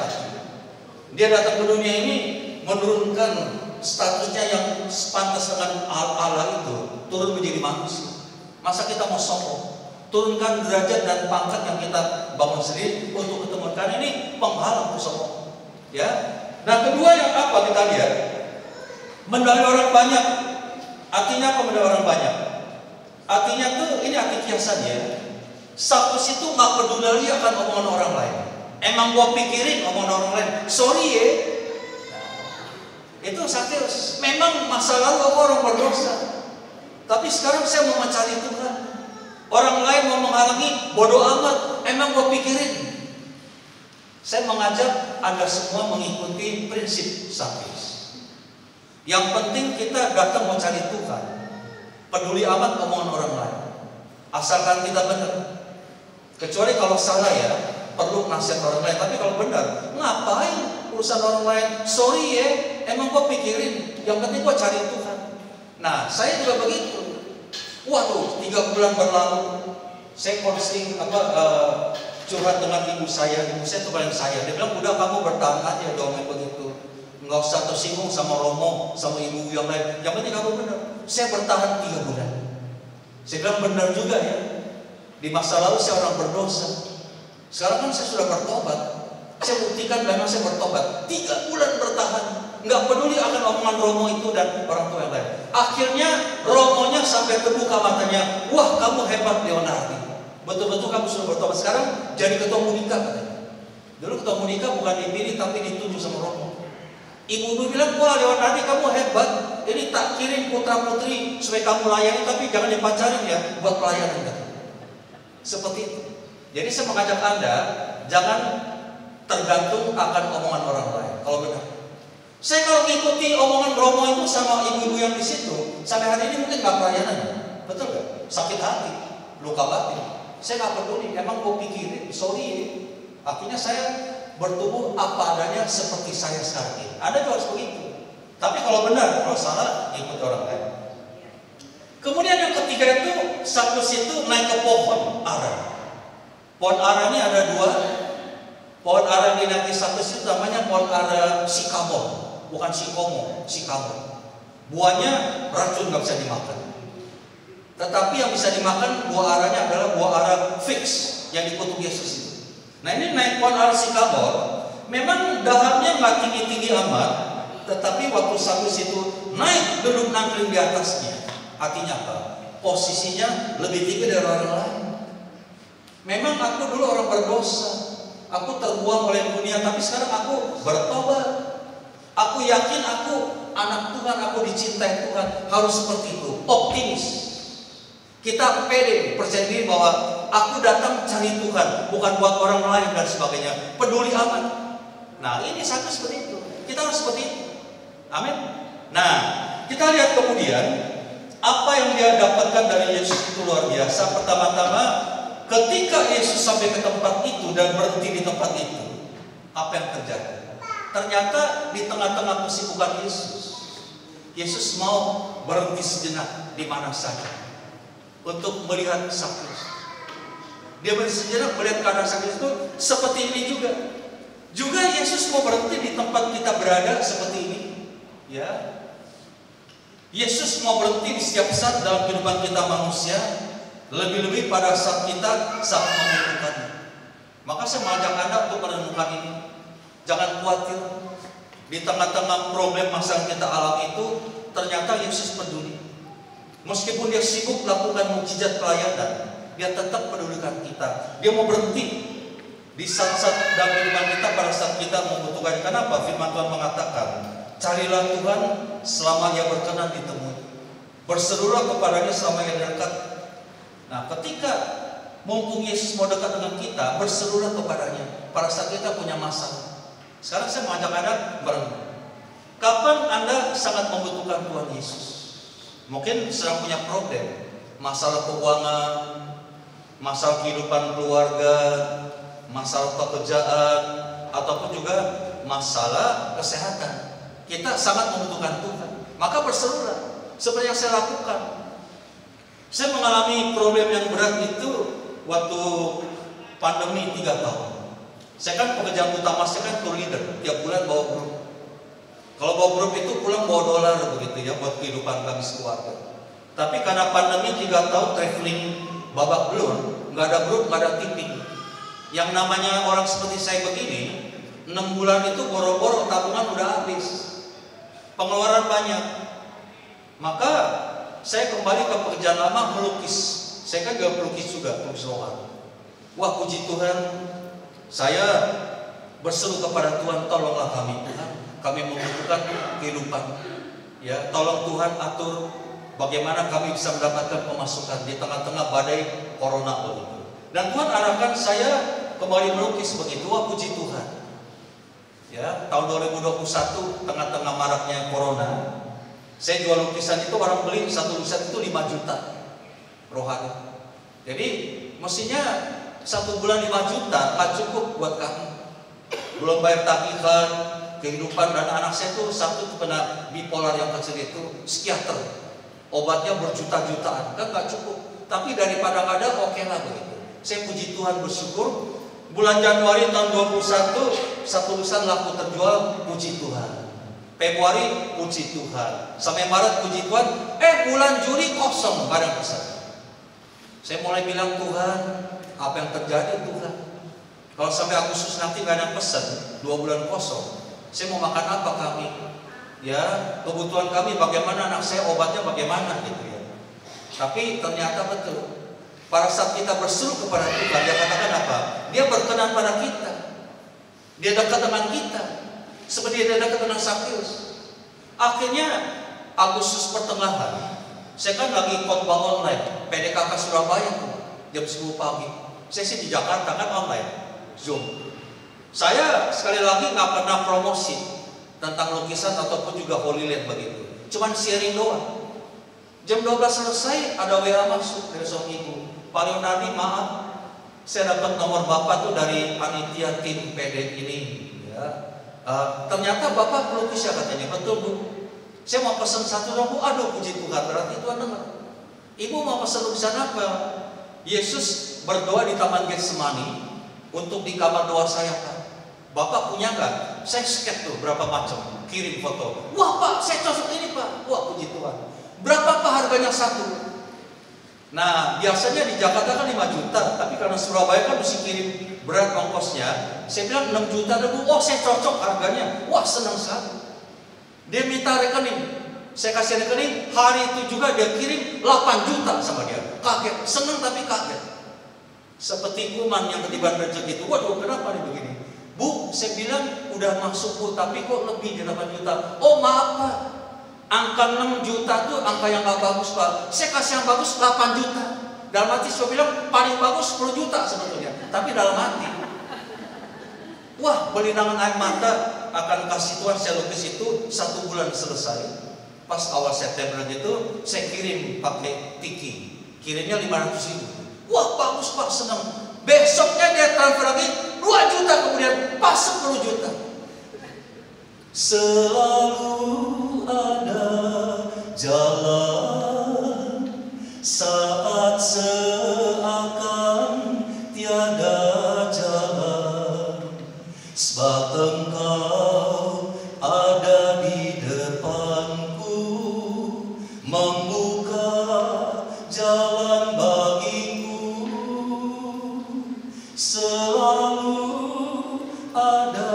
Dia datang ke dunia ini menurunkan statusnya yang sepantas dengan Allah itu, turun menjadi manusia. Masa kita mau sombong? Turunkan derajat dan pangkat yang kita bangun sendiri untuk ketemu. Karena ini penghalang sombong. Ya. Nah kedua yang apa kita lihat? Mendalui orang banyak. Artinya apa mendalui orang banyak? Artinya tuh ini arti kiasannya. Sakus itu nggak peduli akan omongan orang lain. Emang gua pikirin omongan orang lain. Sorry ya. Itu Sakyus. Memang masa lalu aku orang berdosa. Tapi sekarang saya mau mencari Tuhan. Orang lain mau menghalangi, bodoh amat. Emang gua pikirin. Saya mengajak Anda semua mengikuti prinsip Sakyus. Yang penting kita datang mencari Tuhan. Peduli amat omongan orang lain. Asalkan kita benar. Kecuali kalau salah ya, perlu nasihat orang lain. Tapi kalau benar, ngapain urusan orang lain? Sorry ya, emang gua pikirin. Yang penting gua cari Tuhan. Nah, saya juga begitu. Waduh, 3 bulan berlalu, saya konsing curhat dengan ibu saya itu paling saya. Dia bilang, udah kamu bertahan aja dong begitu, nggak usah tersinggung sama Romo, sama ibu yang lain. Yang penting kamu benar. Saya bertahan 3 bulan. Saya bilang benar juga ya. Di masa lalu saya orang berdosa. Sekarang kan saya sudah bertobat. Saya buktikan memang saya bertobat. 3 bulan bertahan. Nggak peduli akan omongan Romo itu dan orang tua yang lain. Akhirnya Romonya sampai terbuka matanya. Wah, kamu hebat Leonardi. Betul-betul kamu sudah bertobat. Sekarang jadi ketua Munika katanya. Dulu ketua Munika bukan dipilih tapi ditunjuk sama Romo. Ibu bilang, wah Leonardi kamu hebat. Ini tak kirim putra putri supaya kamu layani, tapi jangan dipacarin ya buat pelayanan kan. Seperti itu. Jadi saya mengajak Anda jangan tergantung akan omongan orang lain. Kalau benar, saya kalau ngikuti omongan Romo itu sama ibu-ibu yang di situ, sampai hari ini mungkin nggak pelayanan, betul nggak? Sakit hati, luka batin. Saya nggak peduli. Emang gue pikirin, sorry. Akhirnya saya bertumbuh apa adanya seperti saya sekarang ini. Anda juga harus begitu. Tapi kalau benar, kalau salah, ikut orang lain. Kemudian yang ketiga itu, Sakyus itu naik ke pohon ara. Pohon ara ini ada 2. Pohon ara yang dinaiki Sakyus itu namanya pohon ara sikamor, bukan sikomo, sikamor. Buahnya racun, nggak bisa dimakan. Tetapi yang bisa dimakan buah aranya adalah buah ara fix yang dikutuk Yesus itu. Nah ini naik pohon ara sikamor, memang dahannya nggak tinggi-tinggi amat, tetapi waktu Sakyus itu naik duduk nangkring di atasnya, artinya apa? Posisinya lebih tinggi dari orang lain. Memang aku dulu orang berdosa, aku terbuang oleh dunia, tapi sekarang aku bertobat. Aku yakin aku anak Tuhan, aku dicintai Tuhan. Harus seperti itu, optimis. Kita pede, percaya diri bahwa aku datang cari Tuhan, bukan buat orang lain dan sebagainya. Peduli amat. Nah ini satu seperti itu. Kita harus seperti itu. Amin. Nah kita lihat kemudian apa yang dia dapatkan dari Yesus itu luar biasa. Pertama-tama ketika Yesus sampai ke tempat itu dan berhenti di tempat itu, apa yang terjadi? Ternyata di tengah-tengah kesibukan Yesus mau berhenti sejenak di mana saja untuk melihat Sakyus. Dia berhenti sejenak melihat keadaan Sakyus itu seperti ini juga. Juga Yesus mau berhenti di tempat kita berada seperti ini. Ya, Yesus mau berhenti di setiap saat dalam kehidupan kita manusia, lebih-lebih pada saat kita saat membutuhkannya. Maka saya mengajak Anda untuk merenungkan ini. Jangan khawatir. Di tengah-tengah problem masalah kita alami itu, ternyata Yesus peduli. Meskipun dia sibuk melakukan mukjizat pelayanan, dia tetap pedulikan kita. Dia mau berhenti di saat-saat dalam kehidupan kita pada saat kita membutuhkan. Kenapa? Firman Tuhan mengatakan, carilah Tuhan selama Ia berkenan ditemui. Berserulah kepadanya selama Ia dekat. Nah, ketika mumpung Yesus mau dekat dengan kita, berserulah kepadanya pada saat kita punya masalah. Sekarang saya mengajak Anda merenung. Kapan Anda sangat membutuhkan Tuhan Yesus? Mungkin sedang punya problem, masalah keuangan, masalah kehidupan keluarga, masalah pekerjaan, ataupun juga masalah kesehatan. Kita sangat membutuhkan Tuhan. Maka berserulah seperti yang saya lakukan. Saya mengalami problem yang berat itu waktu pandemi 3 tahun. Saya kan pekerjaan utama saya kan tour leader, tiap bulan bawa grup. Kalau bawa grup itu pulang bawa dolar begitu ya buat kehidupan kami keluarga. Tapi karena pandemi 3 tahun traveling babak belur, nggak ada grup, nggak ada tipping. Yang namanya orang seperti saya begini, 6 bulan itu boro-boro tabungan udah habis, pengeluaran banyak. Maka saya kembali ke pekerjaan lama melukis. Saya kan juga pelukis juga, pelukis rohani. Wah puji Tuhan, saya berseru kepada Tuhan, tolonglah kami Tuhan, kami membutuhkan kehidupan. Ya, tolong Tuhan atur bagaimana kami bisa mendapatkan pemasukan di tengah-tengah badai corona begitu. Dan Tuhan arahkan saya kembali melukis begitu. Wah puji Tuhan. Ya, tahun 2021 tengah-tengah maraknya corona, saya jual lukisan itu, orang beli satu lukisan itu 5 juta rohani. Jadi mestinya 1 bulan 5 juta nggak cukup buat kami. Belum bayar tagihan, kehidupan, dan anak saya tuh satu kena bipolar yang kecil itu psikiater. obatnya berjuta-jutaan, kan nggak cukup. Tapi daripada nggak ada, oke lah begitu. Saya puji Tuhan, bersyukur. Bulan Januari tahun 21, satu lusan laku terjual, puji Tuhan. Februari, puji Tuhan. Sampai Maret, puji Tuhan. Bulan Juli kosong, nggak ada pesan. Saya mulai bilang, Tuhan, apa yang terjadi Tuhan? Kalau sampai Agustus nanti nggak ada pesan, 2 bulan kosong, saya mau makan apa kami? Ya, kebutuhan kami bagaimana, anak saya obatnya bagaimana gitu ya. Tapi ternyata betul. Pada saat kita berseru kepada Tuhan, dia katakan apa? Dia berkenan pada kita. Dia dekat dengan kita. Seperti dia dekat dengan Sakyus. Akhirnya Agustus pertengahan, saya kan lagi khotbah online, PDKK Surabaya tuh, jam 10 pagi. Saya sih di Jakarta kan online, Zoom. Saya sekali lagi nggak pernah promosi tentang lukisan ataupun juga Holy Land begitu. Cuman sharing doang. Jam 12 selesai, ada WA masuk dari seorang ibu. Pak Leonardi, maaf, saya dapat nomor Bapak tuh dari panitia tim PD ini. Ya. Ternyata Bapak pelukis ya katanya. Betul Bu. Saya mau pesan satu dong Bu. Aduh puji Tuhan, berarti Tuhan dengar. Ibu mau pesan lukisan apa? Yesus berdoa di Taman Getsemani untuk di kamar doa saya Pak. Bapak punya nggak? Saya sket tuh berapa macam, kirim foto. Wah Pak, saya cocok ini Pak. Wah puji Tuhan. Berapa Pak harganya satu? Nah biasanya di Jakarta kan 5 juta, tapi karena Surabaya kan mesti kirim berat ongkosnya. Saya bilang 6 juta dulu. Oh saya cocok harganya. Wah senang sekali. Dia minta rekening. Saya kasih rekening. Hari itu juga dia kirim 8 juta sama dia. Kaget, senang tapi kaget. Seperti kuman yang ketiban rezeki itu. Waduh kenapa nih begini? Bu, saya bilang udah masuk Bu, tapi kok lebih dari 8 juta? Oh maaf Pak, angka 6 juta tuh angka yang gak bagus Pak. Saya kasih yang bagus 8 juta. Dalam hati saya bilang paling bagus 10 juta sebetulnya. Tapi dalam hati, wah berlinangan air mata akan kasih Tuhan. Saya lukis itu 1 bulan selesai. Pas awal September gitu, saya kirim pakai Tiki. Kirimnya 500.000. Wah bagus Pak, senang. Besoknya dia transfer lagi 2 juta, kemudian pas 10 juta. Selalu ada jalan saat seakan tiada jalan, sebab Engkau ada di depanku, membuka jalan bagiku. Selalu ada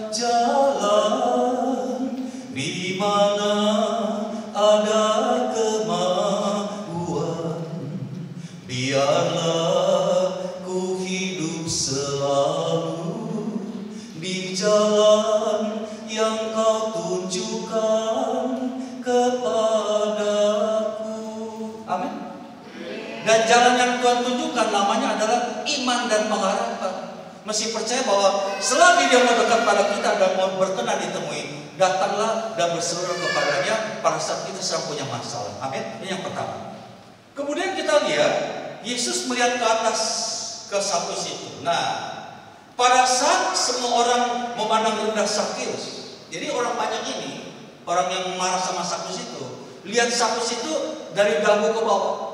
jalan di mana ada kemauan. Biarlah ku hidup selalu di jalan yang Kau tunjukkan kepadaku. Amin. Dan jalan yang Tuhan tunjukkan namanya adalah iman dan pengharapan. Mesti percaya bahwa selagi dia mau dekat pada kita dan mau berkenan ditemui, datanglah dan berseru kepadanya pada saat kita sedang punya masalah. Amin. Ini yang pertama. Kemudian kita lihat Yesus melihat ke atas ke Sakyus itu. Nah, pada saat semua orang memandang rendah Sakyus, jadi orang banyak ini, orang yang marah sama Sakyus itu, lihat Sakyus itu dari dagu ke bawah.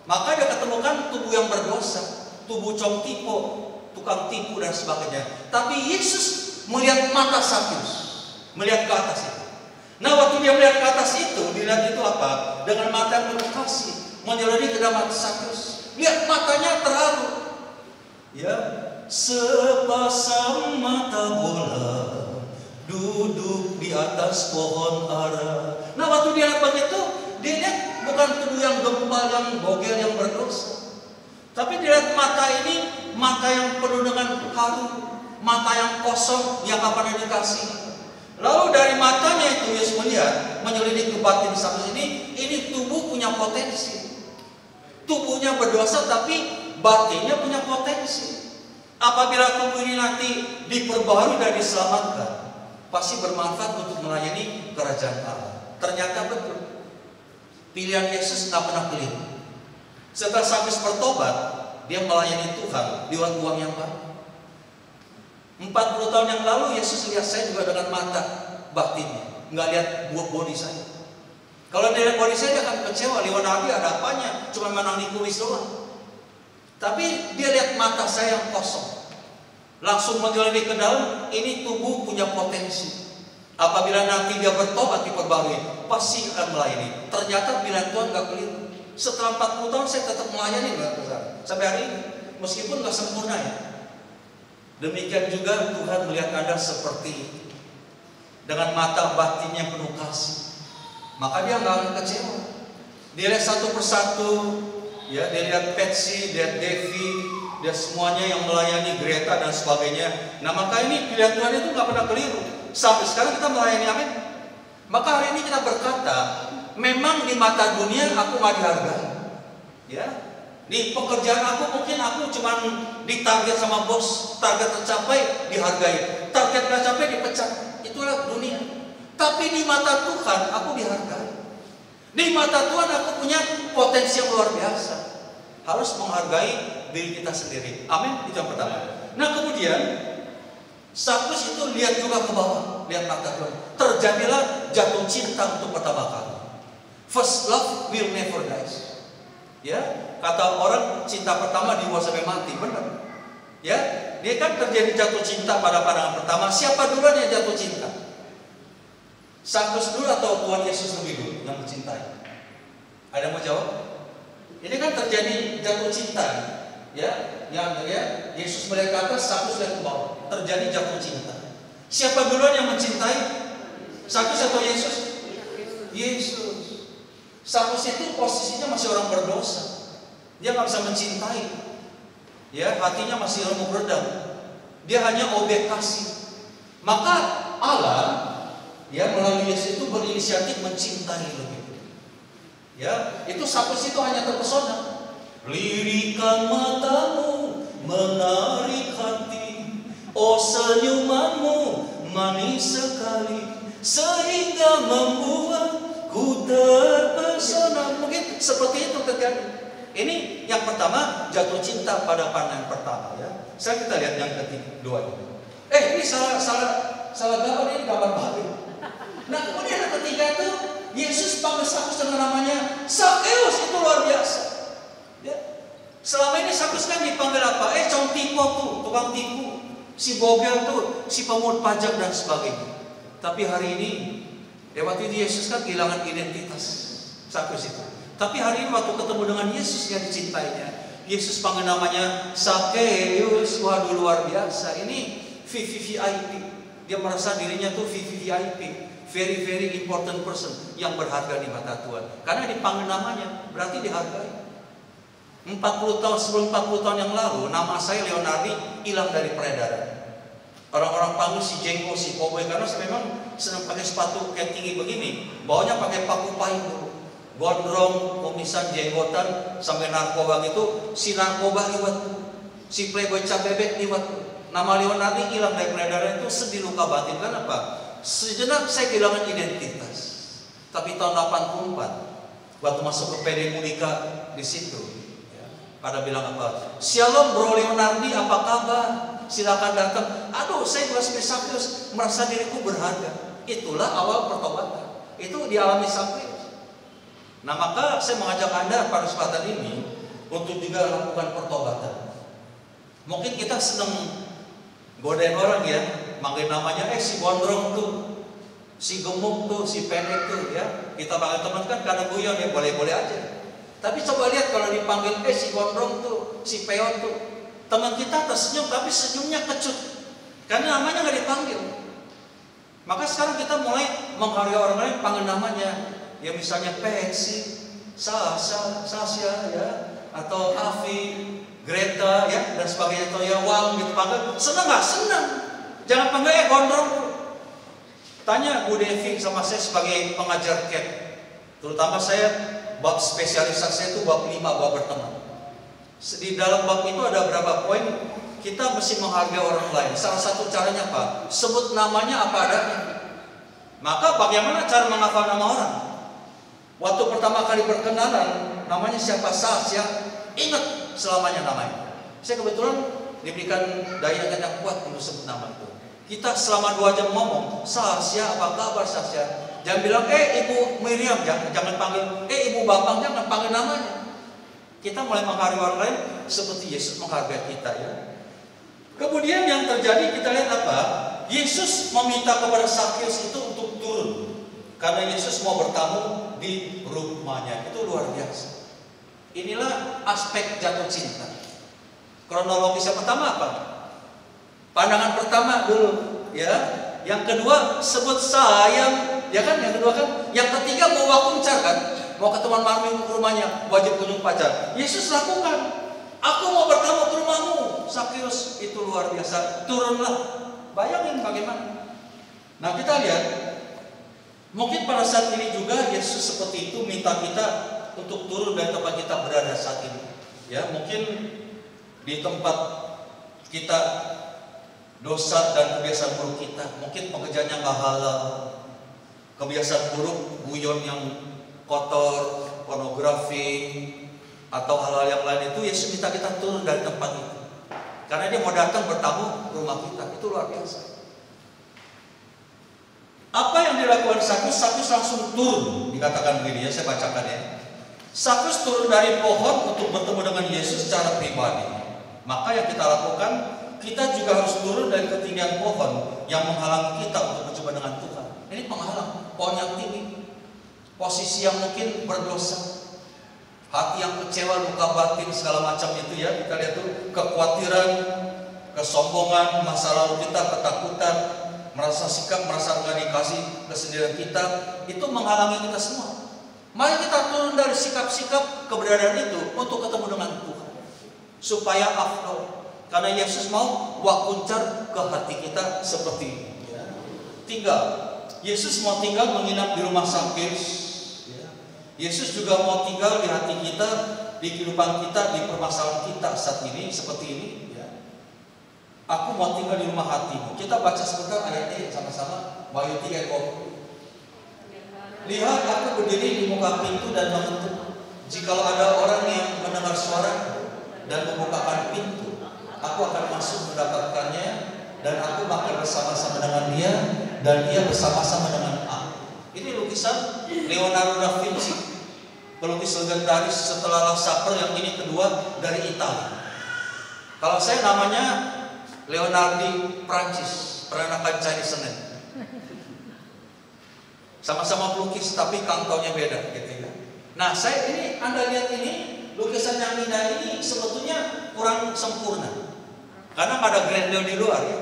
Maka dia ketemukan tubuh yang berdosa, tubuh tipu, tukang tipu dan sebagainya. Tapi Yesus melihat mata Sakyus, melihat ke atas itu. Nah waktu dia melihat ke atas itu, dilihat itu apa? Dengan mata yang penuh kasih, menyelidiki ke dalam mata Sakyus. Lihat matanya terharu. Ya, sepasang mata bola duduk di atas pohon ara. Nah waktu dia lihat begitu, dia lihat bukan tubuh yang gempal, yang bogel, yang berdosa. Tapi dia lihat mata ini, mata yang penuh dengan haru, mata yang kosong, yang gak pernah dikasih. Lalu dari matanya itu Yesus melihat, menyelidiki batin Sakyus ini tubuh punya potensi. Tubuhnya berdosa tapi batinnya punya potensi. Apabila tubuh ini nanti diperbarui dan diselamatkan, pasti bermanfaat untuk melayani kerajaan Allah. Ternyata betul. Pilihan Yesus tak pernah keliru. Setelah Sakyus bertobat, dia melayani Tuhan lewat uang yang banyak. 40 tahun yang lalu Yesus lihat saya juga dengan mata batinnya, nggak lihat body saya. Kalau dia lihat kondisi dia akan kecewa. Leonardo ada apanya? Cuma menang di kuis doang. Tapi dia lihat mata saya yang kosong. Langsung menjelajah ke dalam. Ini tubuh punya potensi. Apabila nanti dia bertobat diperbarui, pasti akan melayani. Ternyata bila Tuhan gak keliru. Setelah 40 tahun saya tetap melayani sampai hari ini. Meskipun gak sempurna ya. Demikian juga Tuhan melihat Anda seperti itu. Dengan mata batin yang penuh kasih. Maka dia nggak akan kecewa. Dia lihat satu persatu, ya, dia lihat Patsy, dia lihat Devi, dia semuanya yang melayani, Greta dan sebagainya. Nah maka ini pilihan Tuhan itu nggak pernah keliru. Sampai sekarang kita melayani, amin. Maka hari ini kita berkata, memang di mata dunia aku nggak dihargai. Ya, di pekerjaan aku mungkin aku cuma ditarget sama bos, target tercapai dihargai, target nggak capai dipecat. Itulah dunia. Tapi di mata Tuhan aku dihargai. Di mata Tuhan aku punya potensi yang luar biasa. Harus menghargai diri kita sendiri. Amin. Itu yang pertama. Nah kemudian Saulus itu lihat juga ke bawah, lihat mata Tuhan. Terjadilah jatuh cinta untuk pertama kali. First love will never die. Ya, kata orang cinta pertama dibawa sampai mati, benar. Ya, dia kan terjadi jatuh cinta pada pandangan pertama. Siapa duluan yang jatuh cinta? Saulus dulu atau Tuhan Yesus lebih dulu yang mencintai? Ada yang mau jawab? Ini kan terjadi jatuh cinta, ya, yang ya Yesus melihat ke atas, Saulus lihat ke bawah. Terjadi jatuh cinta. Siapa duluan yang mencintai? Saulus atau Yesus? Yesus. Saulus itu posisinya masih orang berdosa. Dia nggak bisa mencintai. Ya, hatinya masih remuk redam. Dia hanya objek kasih. Maka Allah, ya, melalui Yesus itu berinisiatif mencintai lebih. Ya, itu Saulus itu hanya terpesona. Lirikan matamu menarik hati, oh senyumanmu manis sekali, sehingga membuatku terpesona. Mungkin seperti itu terjadi. Ini yang pertama, jatuh cinta pada pandangan pertama, ya. Sekarang kita lihat yang kedua. Ini salah gambar, ini gambar baru. Nah kemudian yang ketiga itu Yesus panggil Saulus dengan namanya Sakeus. Itu luar biasa. Ya. Selama ini Saulus kan dipanggil apa? Cong tipu tuh, tukang tipu, si bogel tuh, si pemungut pajak dan sebagainya. Tapi hari ini, waktu itu Yesus kan kehilangan identitas Sakeus itu. Tapi hari ini waktu ketemu dengan Yesus yang dicintainya, Yesus panggil namanya Sakeus. Waduh luar biasa. Ini VVVIP. Dia merasa dirinya tuh VVVIP, very very important person, yang berharga di mata Tuhan. Karena dipanggil namanya, berarti dihargai. 40 tahun sebelum 40 tahun yang lalu, nama saya Leonardi hilang dari peredaran. Orang-orang panggil si jenggo, si cowboy, karena saya memang senang pakai sepatu kayak tinggi begini. Bawahnya pakai paku payung dulu. Gondrong, kumisan, jenggotan, sampai narkoba gitu. Si narkoba liwat, si playboy cap bebek liwat. Nama Leonardi hilang dari peredaran itu sedih, luka batin. Kenapa? Sejenak saya kehilangan identitas. Tapi tahun 84, waktu masuk ke PD Mulika di situ, ya, pada bilang apa? Shalom bro Leonardi, apa kabar? Silakan datang. Aduh, saya juga sebagai Sakeus merasa diriku berharga. Itulah awal pertobatan. Itu dialami Sakeus. Nah maka saya mengajak Anda pada kesempatan ini untuk juga lakukan pertobatan. Mungkin kita senang godain orang ya, manggil namanya si gondrong tuh, si gemuk tuh, si pendek tuh, ya. Kita panggil teman kan karena guyon ya, boleh-boleh aja. Tapi coba lihat kalau dipanggil si gondrong tuh, si peot tuh, teman kita tersenyum tapi senyumnya kecut, karena namanya nggak dipanggil. Maka sekarang kita mulai menghargai orang lain, panggil namanya. Ya misalnya Patsy, Sasha, ya, atau Avi, Greta, ya, dan sebagainya, atau ya Wang gitu panggil. Senang nggak? Senang. Jangan panggil gondrong. Tanya Bu Devi sama saya sebagai pengajar CAP. Terutama saya bab spesialisasi saya itu bab 5, bab berteman. Di dalam bab itu ada berapa poin kita mesti menghargai orang lain. Salah satu caranya apa? Sebut namanya apa adanya. Maka bagaimana cara menghafal nama orang? Waktu pertama kali berkenalan, namanya siapa? Sasha, ingat selamanya namanya. Saya kebetulan diberikan daya ingat yang kuat untuk sebut nama itu. Kita selama 2 jam ngomong, Sasha, apa kabar Sasha? Jangan bilang, Ibu Miriam, jangan panggil, Ibu Bambang, jangan panggil namanya. Kita mulai menghargai orang lain seperti Yesus menghargai kita, ya. Kemudian yang terjadi kita lihat apa? Yesus meminta kepada Zakheus itu untuk turun karena Yesus mau bertamu di rumahnya. Itu luar biasa. Inilah aspek jatuh cinta. Kronologis yang pertama apa? Pandangan pertama dulu, ya. Yang kedua sebut sayang, ya kan? Yang kedua kan. Yang ketiga mau wakuncar kan? Mau ke teman malam ke rumahnya, wajib kunjung pacar. Yesus lakukan. Aku mau bertamu ke rumahmu, Zakheus. Itu luar biasa. Turunlah. Bayangin bagaimana. Nah, kita lihat. Mungkin pada saat ini juga Yesus seperti itu minta kita untuk turun dari tempat kita berada saat ini. Ya, mungkin di tempat kita dosa dan kebiasaan buruk kita, mungkin pekerjaannya nggak halal, kebiasaan buruk, guyon yang kotor, pornografi, atau hal-hal yang lain itu, Yesus minta kita turun dari tempat itu. Karena dia mau datang bertamu ke rumah kita. Itu luar biasa. Apa yang dilakukan Zakheus? Zakheus langsung turun. Dikatakan begini, ya, saya bacakan ya. Zakheus turun dari pohon untuk bertemu dengan Yesus secara pribadi. Maka yang kita lakukan, kita juga harus turun dari ketinggian pohon yang menghalangi kita untuk berjumpa dengan Tuhan. Ini penghalang, pohon yang tinggi, posisi yang mungkin berdosa, hati yang kecewa, luka batin, segala macam itu, ya. Kita lihat tuh kekhawatiran, kesombongan, masa lalu kita, ketakutan, merasa sikap, merasa enggak dikasih, kesendirian kita, itu menghalangi kita semua. Mari kita turun dari sikap-sikap keberadaan itu untuk ketemu dengan Tuhan, supaya afdol. Karena Yesus mau wakuncar ke hati kita seperti ini. Tinggal, Yesus mau tinggal menginap di rumah Zakheus. Yesus juga mau tinggal di hati kita, di kehidupan kita, di permasalahan kita saat ini seperti ini. Ya. Aku mau tinggal di rumah hatimu. Kita baca sebentar ayatnya sama-sama. Wahyu 3 ayat 20. Lihat, aku berdiri di muka pintu dan mengetuk. Jikalau ada orang yang mendengar suara dan membukakan pintu, aku akan masuk mendapatkannya, dan aku makan bersama-sama dengan dia, dan dia bersama-sama dengan aku. Ini lukisan Leonardo da Vinci, pelukis legendaris setelah Last Supper yang ini kedua dari Italia. Kalau saya namanya Leonardi Prancis, peranakan Chinese Senin. Sama-sama pelukis tapi kantongnya beda gitu ya. Nah, saya ini Anda lihat ini lukisan yang indah ini sebetulnya kurang sempurna. Karena nggak ada grendel di luar ya.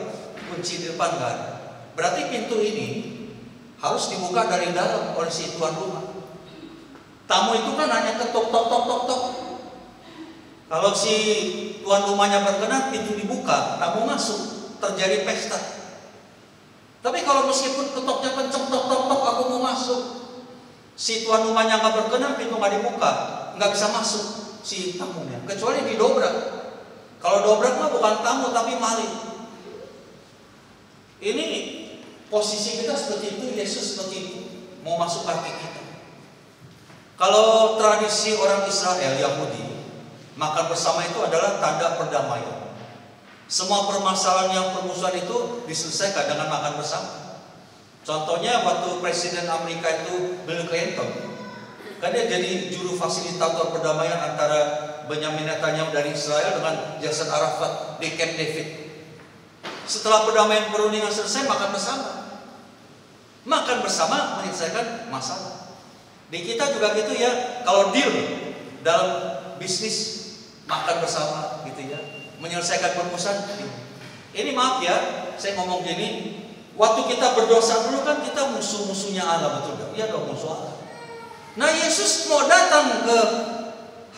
Kunci di depan nggak ada. Berarti pintu ini harus dibuka dari dalam oleh si tuan rumah. Tamu itu kan hanya ketok tok tok tok tok. Kalau si tuan rumahnya berkenan, pintu dibuka, tamu masuk, terjadi pesta. Tapi kalau meskipun ketoknya kenceng tok tok tok, aku mau masuk, si tuan rumahnya nggak berkenan, pintu nggak dibuka, nggak bisa masuk si tamunya, kecuali didobrak. Kalau dobrak mah bukan tamu tapi maling. Ini posisi kita seperti itu, Yesus seperti itu, mau masuk hati kita. Kalau tradisi orang Israel, Yahudi, makan bersama itu adalah tanda perdamaian. Semua permasalahan yang permusuhan itu diselesaikan dengan makan bersama. Contohnya waktu Presiden Amerika itu Bill Clinton, kan dia jadi juru fasilitator perdamaian antara Benyamin Netanyahu dari Israel dengan Yasser Arafat di Camp David. Setelah perdamaian perundingan selesai, makan bersama. Makan bersama menyelesaikan masalah. Di kita juga gitu ya, kalau deal dalam bisnis makan bersama gitu ya, menyelesaikan permusuhan. Ini maaf ya, saya ngomong gini, waktu kita berdosa dulu kan kita musuh-musuhnya Allah, betul gak? Iya dong, musuh Allah. Nah, Yesus mau datang ke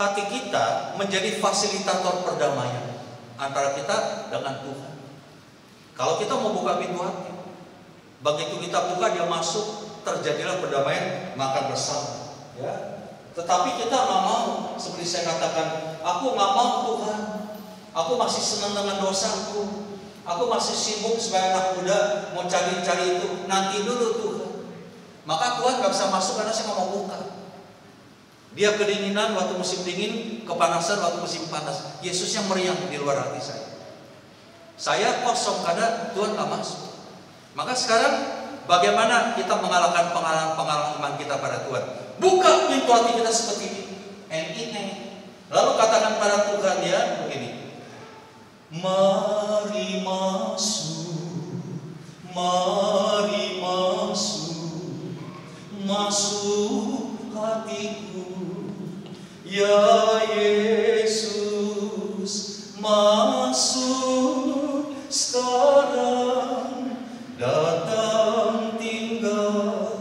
hati kita menjadi fasilitator perdamaian antara kita dengan Tuhan. Kalau kita mau buka pintu hati, begitu kita buka dia masuk, terjadilah perdamaian, makan bersama. Ya. Tetapi kita nggak mau, seperti saya katakan, aku nggak mau Tuhan, aku masih senang dengan dosaku, aku masih sibuk sebagai anak muda mau cari-cari itu, nanti dulu Tuhan. Maka Tuhan nggak bisa masuk karena saya nggak mau buka. Dia kedinginan waktu musim dingin, kepanasan waktu musim panas. Yesus yang meriang di luar hati saya. Saya kosong karena Tuhan nggak masuk. Maka sekarang Bagaimana kita mengalahkan pengalaman iman kita pada Tuhan? Buka pintu hati kita seperti ini. Lalu katakan pada Tuhan ya begini. Mari masuk hatiku, ya Yesus, masuk sekarang, datang tinggal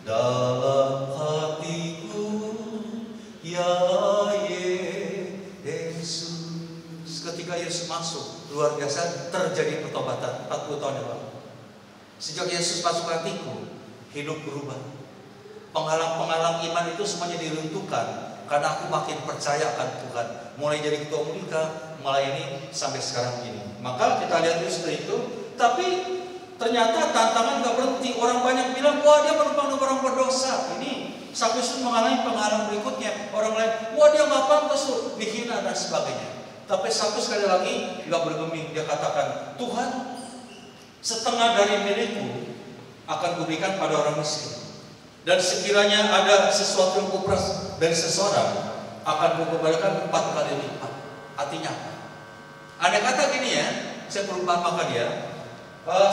dalam hatiku, ya Yesus. Ketika Yesus masuk, luar biasa terjadi pertobatan 40 tahun yang lalu. Sejak Yesus masuk hatiku, hidup berubah. Penghalang-penghalang iman itu semuanya diruntuhkan karena aku makin percaya akan Tuhan. Mulai jadi ketua Umika, melayani sampai sekarang ini. Maka kita lihat seperti itu. Tapi ternyata tantangan gak berhenti. Orang banyak bilang, wah dia merupakan orang berdosa. Ini Sakyus mengalami penghalang berikutnya. Orang lain, wah dia gak pantas tuh, dihina dan sebagainya. Tapi Sakyus sekali lagi gak bergeming. Dia katakan, Tuhan, setengah dari milikku akan kuberikan pada orang miskin. Dan sekiranya ada sesuatu yang kuperas dari seseorang, akan kukembalikan 4 kali lipat. Artinya apa? Ada kata gini ya, saya perumpamakan ya.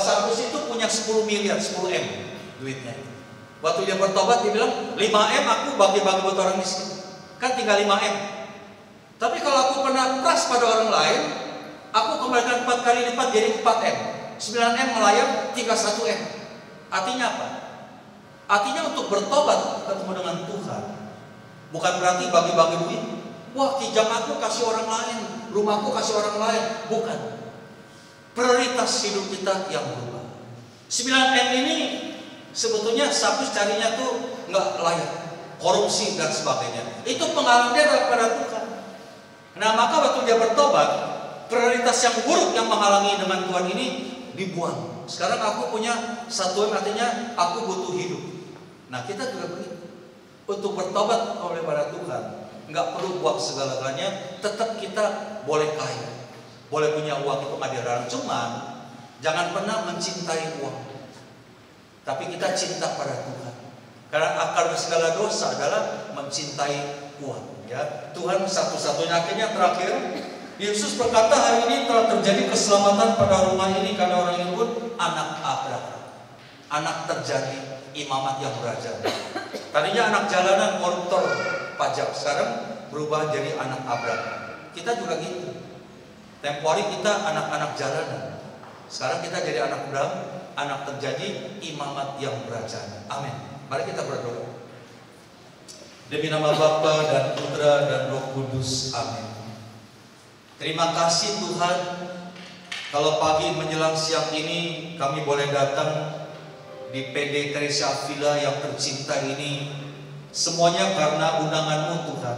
Sakyus itu punya 10 miliar, 10 M duitnya. Waktu dia bertobat dia bilang 5 M aku bagi-bagi buat orang miskin. Kan tinggal 5 M. Tapi kalau aku pernah peras pada orang lain, aku kembalikan 4 kali lipat jadi 4 M. 9 M melayang, tinggal 1 M. Artinya apa? Artinya untuk bertobat ketemu dengan Tuhan bukan berarti bagi-bagi duit. Wah, kijang aku kasih orang lain, rumahku kasih orang lain. Bukan. Prioritas hidup kita yang berubah. 9M ini sebetulnya Sakyus carinya tuh nggak layak, korupsi dan sebagainya. Itu pengalaman dia daripada Tuhan. Nah, maka waktu dia bertobat, prioritas yang buruk yang menghalangi dengan Tuhan ini dibuang. Sekarang aku punya 1M, artinya aku butuh hidup. Nah, kita juga begitu. Untuk bertobat kepada Tuhan, nggak perlu buang segala-galanya. Tetap kita boleh kaya, boleh punya uang, itu nggak dilarang. Cuman jangan pernah mencintai uang, tapi kita cinta pada Tuhan. Karena akar segala dosa adalah mencintai uang. Ya, Tuhan satu-satunya. Akhirnya terakhir, Yesus berkata, hari ini telah terjadi keselamatan pada rumah ini karena orang ini pun anak Abraham. Anak terjadi imamat yang berajar. Tadinya anak jalanan, koruptor pajak, sekarang berubah jadi anak Abraham. Kita juga gitu. Tempo hari kita anak-anak jalanan, sekarang kita jadi anak Abraham, anak terjadi imamat yang berajar. Amin. Mari kita berdoa. Demi nama Bapa dan Putra dan Roh Kudus. Amin. Terima kasih Tuhan, kalau pagi menjelang siang ini kami boleh datang di PD Teresa Villa yang tercinta ini, semuanya karena undangan-Mu Tuhan.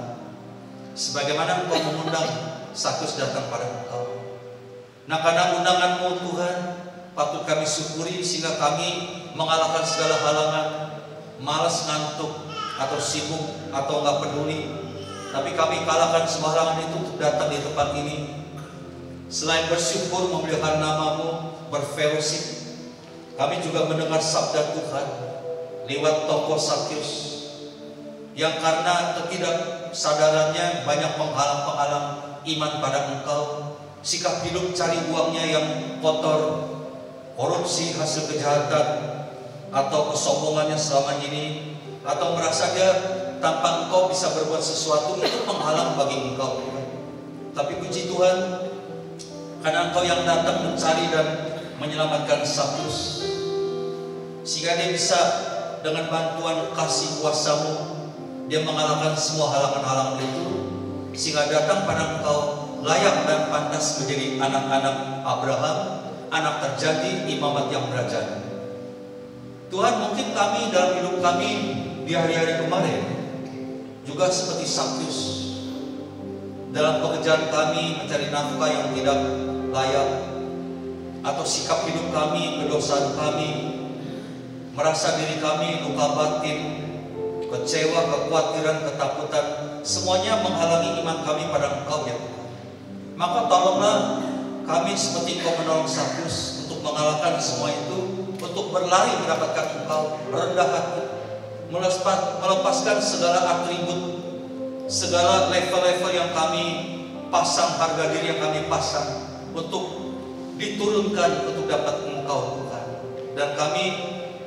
Sebagaimana Engkau mengundang Sakyus datang pada Engkau. Nah, karena undangan-Mu Tuhan, patut kami syukuri sehingga kami mengalahkan segala halangan, malas, ngantuk, atau sibuk, atau nggak peduli. Tapi kami kalahkan semua halangan itu untuk datang di tempat ini. Selain bersyukur memuliakan nama-Mu, berfellowship, kami juga mendengar sabda Tuhan lewat tokoh Sakyus yang karena ketidaksadarannya banyak menghalang-penghalang iman pada Engkau. Sikap hidup cari uangnya yang kotor, korupsi, hasil kejahatan, atau kesombongannya selama ini, atau merasa dia tanpa Engkau bisa berbuat sesuatu, itu penghalang bagi Engkau. Tapi puji Tuhan, karena Engkau yang datang mencari dan menyelamatkan Sakyus, sehingga dia bisa dengan bantuan kasih kuasa-Mu, dia mengalahkan semua halangan-halangan itu, sehingga datang pada Engkau layak dan pantas menjadi anak-anak Abraham, anak terjadi imamat yang berajar. Tuhan, mungkin kami dalam hidup kami di hari-hari kemarin juga seperti Sakyus, dalam pekerjaan kami mencari nafkah yang tidak layak, atau sikap hidup kami, kedosaan kami, merasa diri kami luka batin, kecewa, kekhawatiran, ketakutan, semuanya menghalangi iman kami pada Engkau ya Tuhan. Maka tolonglah kami seperti Engkau menolong Sakyus untuk mengalahkan semua itu, untuk berlari mendapatkan Engkau, rendah hati, melepaskan segala atribut, segala level-level yang kami pasang, harga diri yang kami pasang, untuk diturunkan untuk dapat Engkau Tuhan. Dan kami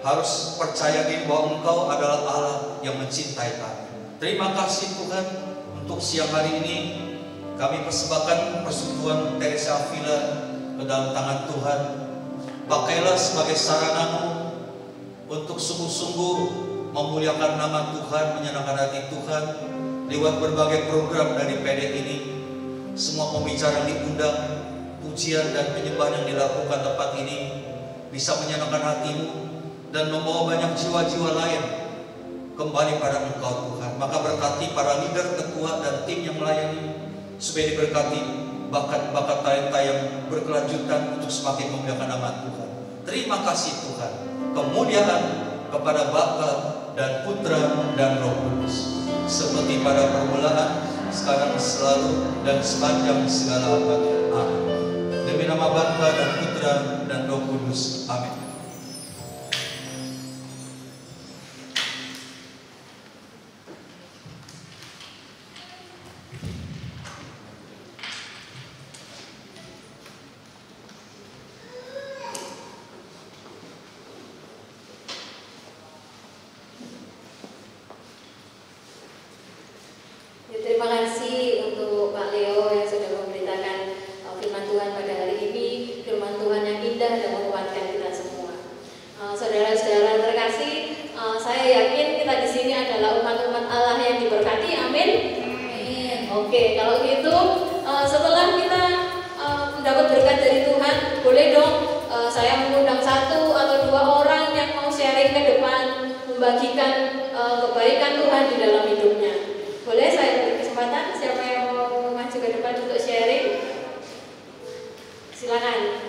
harus percaya diri bahwa Engkau adalah Allah yang mencintai kami. Terima kasih Tuhan untuk siang hari ini. Kami persembahkan persekutuan Teresa Avila ke dalam tangan Tuhan. Pakailah sebagai sarana-Mu untuk sungguh-sungguh memuliakan nama Tuhan, menyenangkan hati Tuhan lewat berbagai program dari PD ini. Semua pembicara yang diundang, pujian dan penyembahan yang dilakukan tempat ini bisa menyenangkan hati-Mu dan membawa banyak jiwa-jiwa lain kembali pada Engkau Tuhan. Maka berkati para leader, ketua dan tim yang melayani, supaya diberkati bakat-bakat talenta yang berkelanjutan untuk semakin memuliakan nama Tuhan. Terima kasih Tuhan. Kemuliaan kepada Bapa dan Putra dan Roh Kudus, seperti pada permulaan, sekarang, selalu, dan sepanjang segala abad. Amin. Demi nama Bapa dan Putra dan Roh Kudus. Amin. Terima kasih untuk Pak Leo yang sudah memberitakan firman Tuhan pada hari ini, firman Tuhan yang indah dan menguatkan kita semua. Saudara-saudara terkasih, saya yakin kita di sini adalah umat-umat Allah yang diberkati. Amin. Oke, kalau gitu setelah kita mendapat berkat dari Tuhan, boleh dong saya mengundang 1 atau 2 orang yang mau sharing ke depan, membagikan kebaikan Tuhan di dalam hidupnya. Boleh saya beri kesempatan, siapa yang mau maju ke depan untuk sharing? Silakan.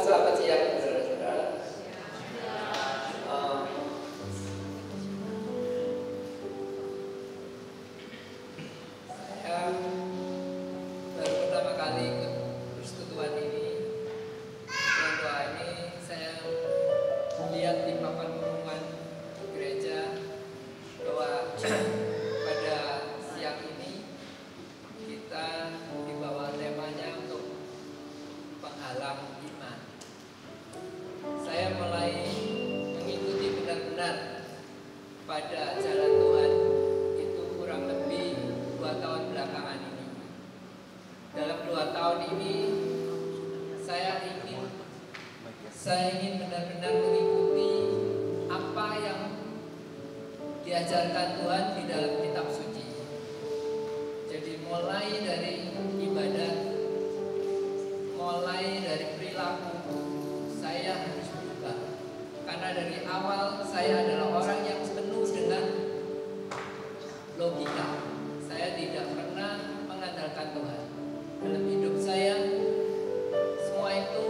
Selamat siang, saudara-saudara. Saya baru pertama kali ikut persekutuan ini. Dan doa ini saya melihat di papan pengumuman gereja bahwa pada siang ini kita dibawa temanya untuk penghalang iman. Saya mulai mengikuti benar-benar pada jalan Tuhan itu kurang lebih 2 tahun belakangan ini. Dalam 2 tahun ini saya ingin benar-benar mengikuti apa yang diajarkan Tuhan di dalam kitab suci. Jadi mulai dari ibadah, mulai dari perilaku, saya harus berubah. Karena dari awal saya adalah orang yang penuh dengan logika. Saya tidak pernah mengandalkan Tuhan. Dalam hidup saya, semua itu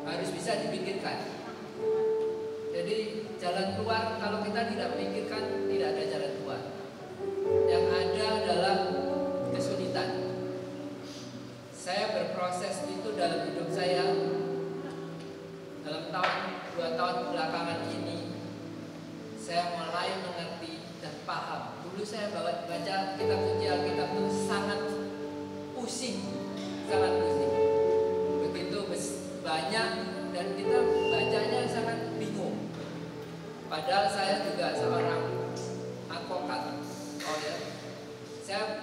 harus bisa dipikirkan. Jadi jalan keluar kalau kita tidak memikirkan, tidak ada jalan keluar. Yang ada adalah kesulitan. Saya berproses itu dalam hidup saya. Dalam 2 tahun belakangan ini, saya mulai mengerti dan paham. Dulu saya baca kitab suci Alkitab itu sangat pusing, begitu banyak dan kita bacanya sangat bingung. Padahal saya juga seorang advokat, saya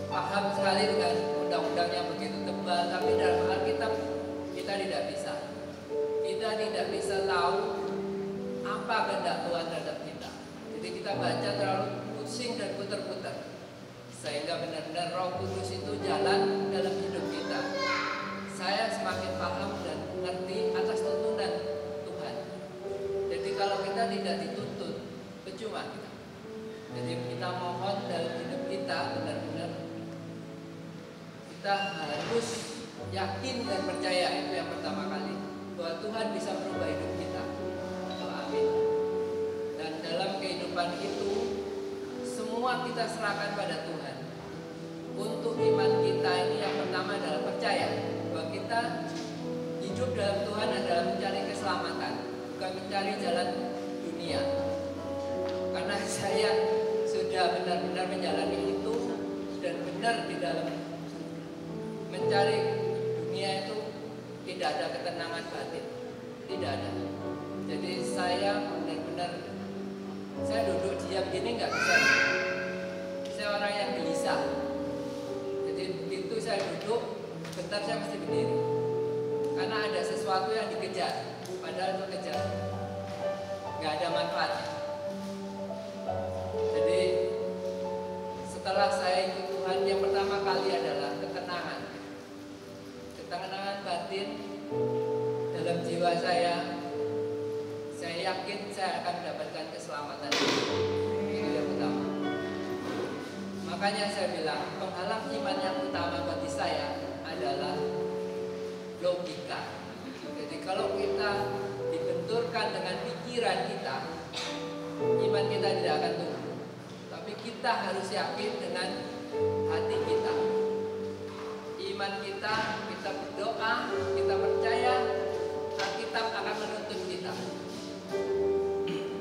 paham sekali dengan undang-undang yang begitu tebal, tapi dalam Alkitab kita tidak bisa. Kita tidak bisa tahu apa kehendak Tuhan terhadap kita. Jadi kita baca terlalu pusing dan putar-putar, sehingga benar-benar Roh Kudus itu jalan dalam hidup kita. Saya semakin paham dan mengerti atas tuntunan Tuhan. Jadi kalau kita tidak dituntut, percuma kita. Jadi kita mohon dalam hidup kita benar-benar kita harus yakin dan percaya, itu yang pertama kali, bahwa Tuhan bisa merubah hidup kita. Amin. Dan dalam kehidupan kita semua kita serahkan pada Tuhan. Untuk iman kita ini yang pertama adalah percaya bahwa kita hidup dalam Tuhan adalah mencari keselamatan, bukan mencari jalan dunia. Karena saya sudah benar-benar menjalani itu dan benar di dalam mencari dunia itu tidak ada ketenangan batin, tidak ada. Jadi saya benar-benar, saya duduk diam gini nggak bisa. Saya orang yang gelisah. Jadi begitu saya duduk, bentar saya mesti berdiri. Karena ada sesuatu yang dikejar, padahal itu kejar, nggak ada manfaatnya. Jadi setelah saya ikut Tuhan, yang pertama kali adalah ketenangan. Ketenangan batin dalam jiwa saya yakin saya akan mendapatkan keselamatan. Itu yang utama. Makanya saya bilang penghalang iman yang utama bagi saya adalah logika. Jadi kalau kita dibenturkan dengan pikiran kita, iman kita tidak akan tumbuh. Tapi kita harus yakin dengan hati kita. Iman kita berdoa, kita percaya Alkitab akan menuntun kita.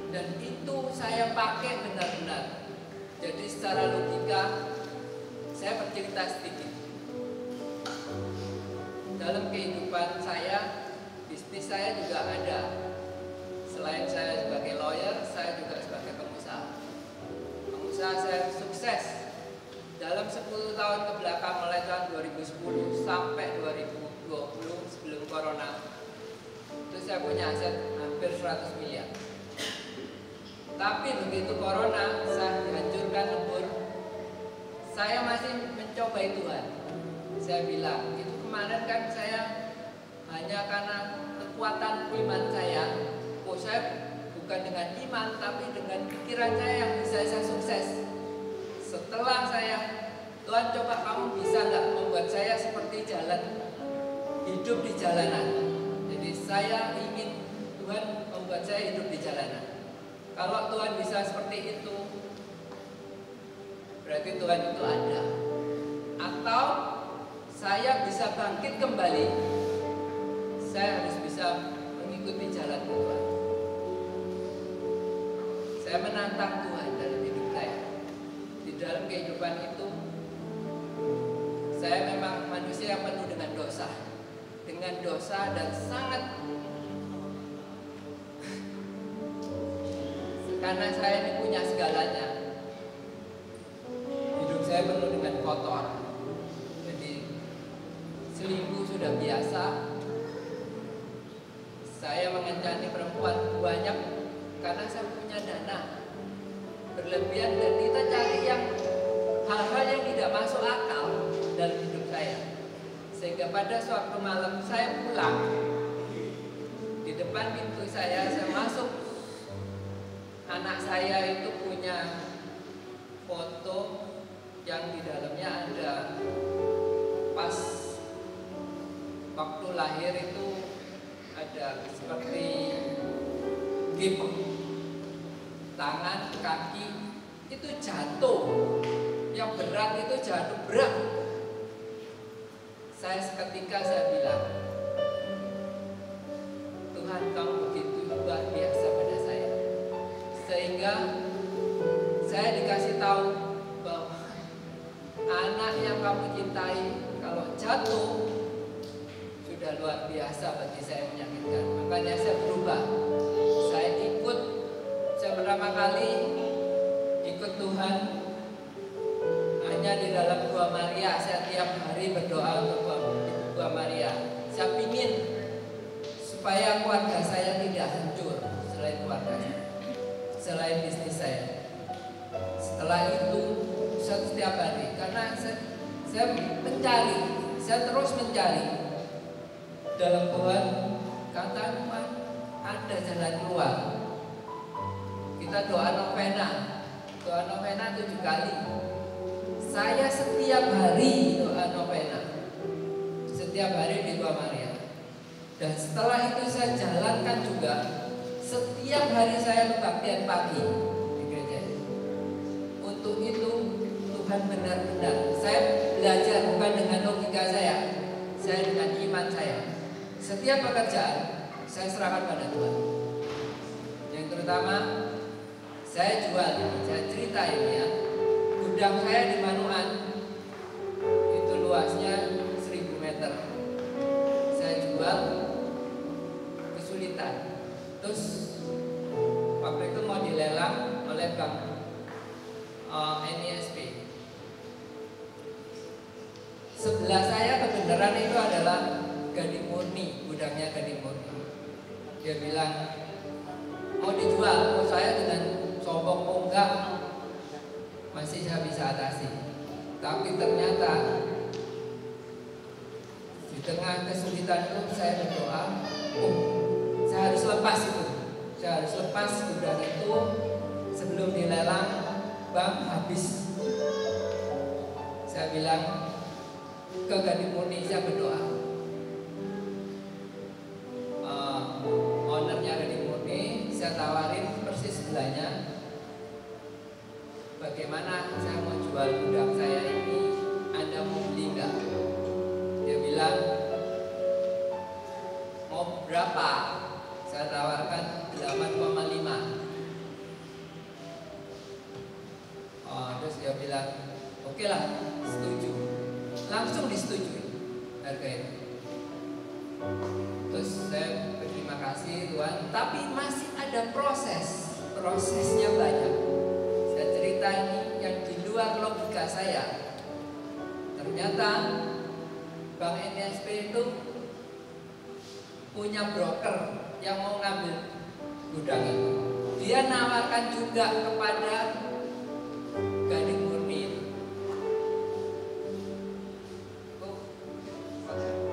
Dan itu saya pakai benar-benar. Jadi secara logika, saya bercerita sedikit. Dalam kehidupan saya, bisnis saya juga ada. Selain saya sebagai lawyer, saya juga sebagai pengusaha. Pengusaha saya sukses. Dalam 10 tahun ke belakang, mulai tahun 2010 sampai 2020 sebelum corona, itu saya punya aset hampir 100 miliar. Tapi begitu corona, saya dihancurkan lebur. Saya masih mencobai Tuhan. Saya bilang, itu kemarin kan saya hanya karena kekuatan iman saya. Saya bukan dengan iman, tapi dengan pikiran saya yang bisa saya sukses. Setelah Tuhan coba kamu bisa nggak membuat saya seperti jalan, hidup di jalanan. Jadi saya ingin Tuhan membuat saya hidup di jalanan. Kalau Tuhan bisa seperti itu, berarti Tuhan itu ada. Atau saya bisa bangkit kembali, saya harus bisa mengikuti jalan Tuhan. Saya menantang Tuhan dalam hidup saya. Di dalam kehidupan itu, saya memang manusia yang penuh dengan dosa. Dengan dosa dan sangat, karena saya ini punya segalanya. Hidup saya penuh dengan kotor. Jadi selingkuh sudah biasa. Saya mengencani perempuan banyak karena saya punya dana berlebihan, dan kita cari yang hal-hal yang tidak masuk akal dalam hidup saya. Sehingga pada suatu malam saya pulang, di depan pintu saya masuk. Anak saya itu punya foto yang di dalamnya ada pas waktu lahir itu ada seperti gip, tangan, kaki itu jatuh, yang berat itu jatuh berat. Saya seketika saya bilang, Tuhan kamu begitu luar biasa pada saya. Sehingga saya dikasih tahu bahwa anak yang kamu cintai kalau jatuh sudah luar biasa bagi saya, menyakitkan. Makanya saya berubah. Saya pertama kali ikut Tuhan hanya di dalam Gua Maria. Saya tiap hari berdoa untuk Gua Maria. Saya ingin supaya keluarga saya tidak hancur selain keluarga saya, selain bisnis saya. Setelah itu setiap hari, karena saya mencari, saya terus mencari dalam Tuhan. Kata Tuhan ada jalan keluar. Kita doa novena 7 kali. Saya setiap hari doa novena, setiap hari di Gua Maria. Dan setelah itu saya jalankan juga. Setiap hari saya kebaktian pagi di gereja. Untuk untuk itu Tuhan benar-benar. Saya belajar bukan dengan logika saya dengan iman saya. Setiap pekerjaan saya serahkan pada Tuhan. Yang terutama saya jual, saya cerita ini ya. Gudang saya di Manuan itu luasnya 1000 meter. Saya jual, kesulitan. Terus waktu itu mau dilelang oleh bank NISP. Sebelah saya kebenaran itu adalah Gading Murni, gudangnya Gading Murni. Dia bilang mau dijual, saya dengan sombong, oh enggak, masih saya bisa atasi. Tapi ternyata di tengah kesulitan itu saya berdoa, saya harus lepas itu. Saya harus lepas gudang itu sebelum dilelang bank habis. Saya bilang ke Gading Murni, saya berdoa. Ownernya Gading Murni, saya tawarin persis sebelahnya, bagaimana saya mau jual gudang saya ini, Anda mau beli nggak? Dia bilang, mau berapa? Saya tawarkan 8,5. Terus dia bilang, oke lah, setuju. Langsung disetujui harga itu. Terus saya berterima kasih Tuhan, tapi masih ada prosesnya banyak. Saya cerita ini yang di luar logika saya. Ternyata Bank NISP itu punya broker yang mau ngambil gudang itu. Dia nawarkan juga kepada Gading Murni. Terima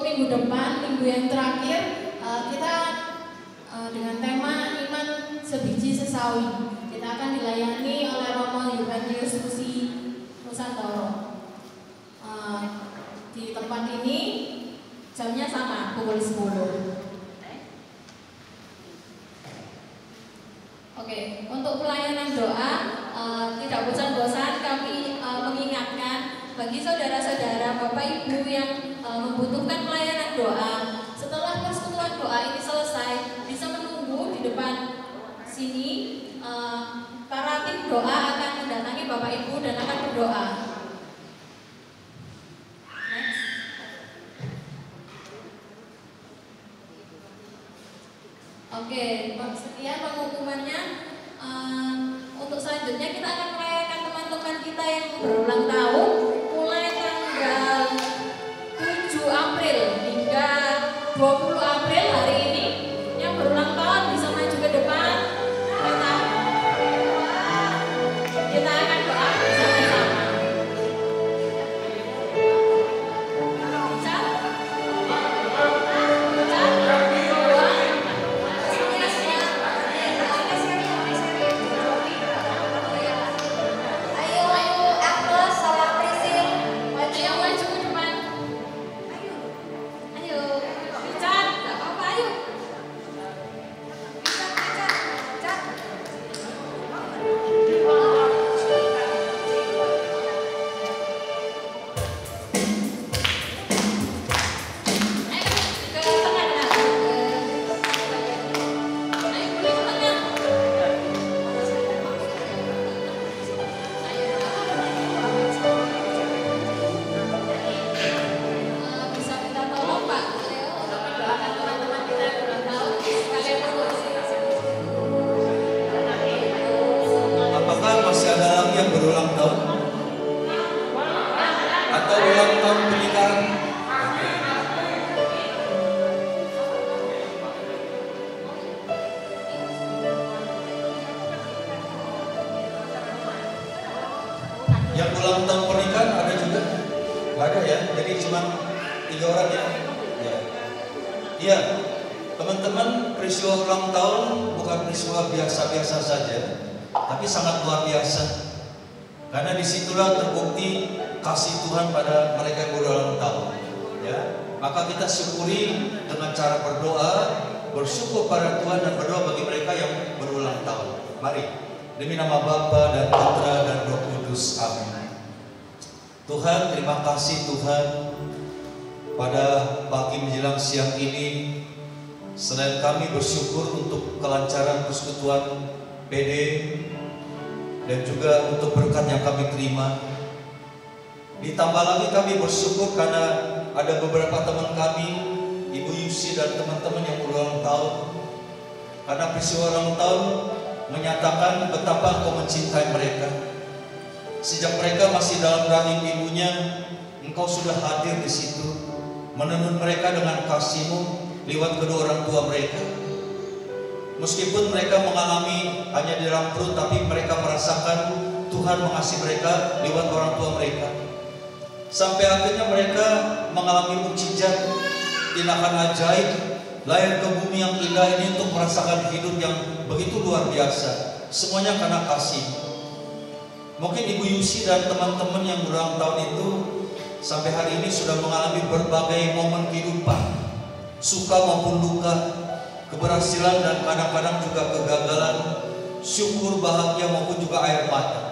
minggu depan, minggu yang terakhir, kita dengan tema iman sebiji sesawi. Kita akan dilayani oleh Romo Yuventius Pusi Nusantoro. Di tempat ini jamnya sama, pukul 10. Oke, untuk pelayanan doa tidak bosan-bosan kami mengingatkan bagi saudara-saudara, Bapak Ibu yang membutuhkan pelayanan doa. Setelah persekutuan doa ini selesai, bisa menunggu di depan sini. Para tim doa akan mendatangi Bapak Ibu dan akan berdoa. Oke, sekian pengumumannya. Untuk selanjutnya kita akan merayakan teman-teman kita yang berulang tahun mulai tanggal 7 April hingga 20 April hari ini. Yang berulang tahun bisa maju ke depan. Kita akan doa bersama-sama. Yang ulang tahun pernikahan ada juga? Gak ada ya? Jadi cuma 3 orang ya? Iya, teman-teman, peristiwa ulang tahun bukan peristiwa biasa-biasa saja, tapi sangat luar biasa. Karena disitulah terbukti kasih Tuhan pada mereka yang berulang tahun. Ya, maka kita syukuri dengan cara berdoa, bersyukur pada Tuhan dan berdoa bagi mereka yang berulang tahun. Mari, demi nama Bapa dan Putra dan Roh Kudus, amin. Tuhan, terima kasih Tuhan, pada pagi menjelang siang ini, selain kami bersyukur untuk kelancaran persekutuan PD dan juga untuk berkat yang kami terima, ditambah lagi kami bersyukur karena ada beberapa teman kami, Ibu Yusi dan teman-teman yang berulang tahun. Karena peristiwa ulang tahun menyatakan betapa Engkau mencintai mereka. Sejak mereka masih dalam rahim ibunya, Engkau sudah hadir di situ, menenun mereka dengan kasih-Mu lewat kedua orang tua mereka. Meskipun mereka mengalami hanya di dalam perut, tapi mereka merasakan Tuhan mengasihi mereka lewat orang tua mereka. Sampai akhirnya mereka mengalami mukjizat, tindakan ajaib, lahir ke bumi yang indah ini untuk merasakan hidup yang begitu luar biasa. Semuanya karena kasih. Mungkin Ibu Yusi dan teman-teman yang berulang tahun itu sampai hari ini sudah mengalami berbagai momen kehidupan, suka maupun duka, keberhasilan dan kadang-kadang juga kegagalan, syukur, bahagia maupun juga air mata.